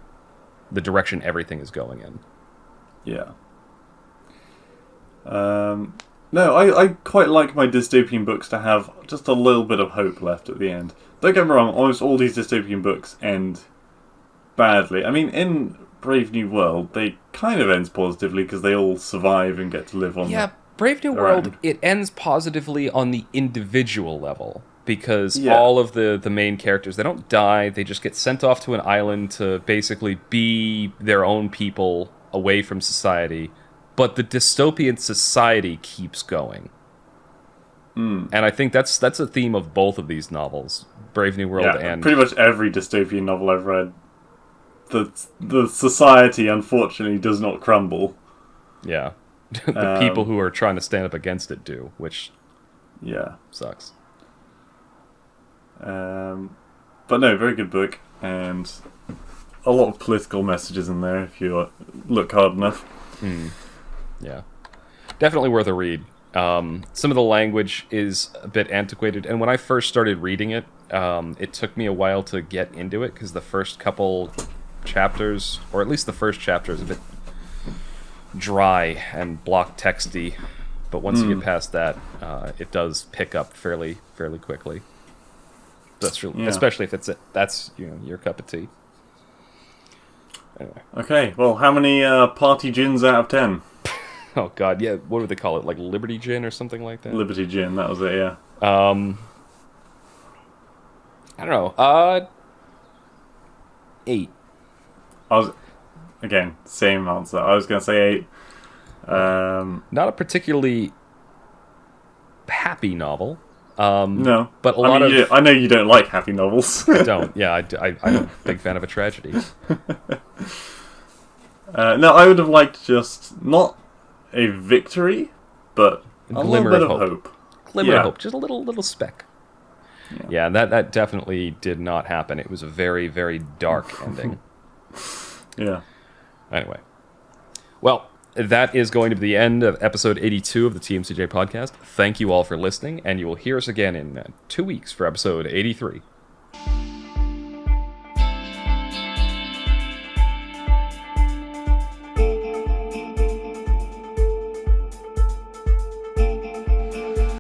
the direction everything is going in. Yeah. No, I quite like my dystopian books to have just a little bit of hope left at the end. Don't get me wrong, almost all these dystopian books end badly. I mean, in Brave New World, they kind of ends positively because they all survive and get to live on. Yeah, Brave New World, it ends positively on the individual level. Because all of the main characters, they don't die, they just get sent off to an island to basically be their own people away from society. But the dystopian society keeps going. And I think that's a theme of both of these novels, Brave New World and... pretty much every dystopian novel I've read, the society, unfortunately, does not crumble. Yeah. The people who are trying to stand up against it do, which sucks. But no, very good book, and a lot of political messages in there if you look hard enough. Yeah. Definitely worth a read. Some of the language is a bit antiquated, and when I first started reading it, it took me a while to get into it, because the first couple chapters, or at least the first chapter, is a bit dry and block texty, but once you get past that, it does pick up fairly quickly. That's really, especially if that's your cup of tea. Anyway. Okay, well, how many party gins out of 10? Oh god, yeah. What would they call it? Like Liberty Gin or something like that? Liberty Gin, that was it. Yeah. I don't know. 8. Again, same answer. I was gonna say 8. Not a particularly happy novel. No, but I know you don't like happy novels. I don't. Yeah, I'm a big fan of a tragedy. No, I would have liked just not a victory, but a little bit of hope. Glimmer of hope, just a little speck. Yeah, that definitely did not happen. It was a very, very dark ending. Yeah. Anyway. Well, that is going to be the end of episode 82 of the TMCJ podcast. Thank you all for listening, and you will hear us again in 2 weeks for episode 83.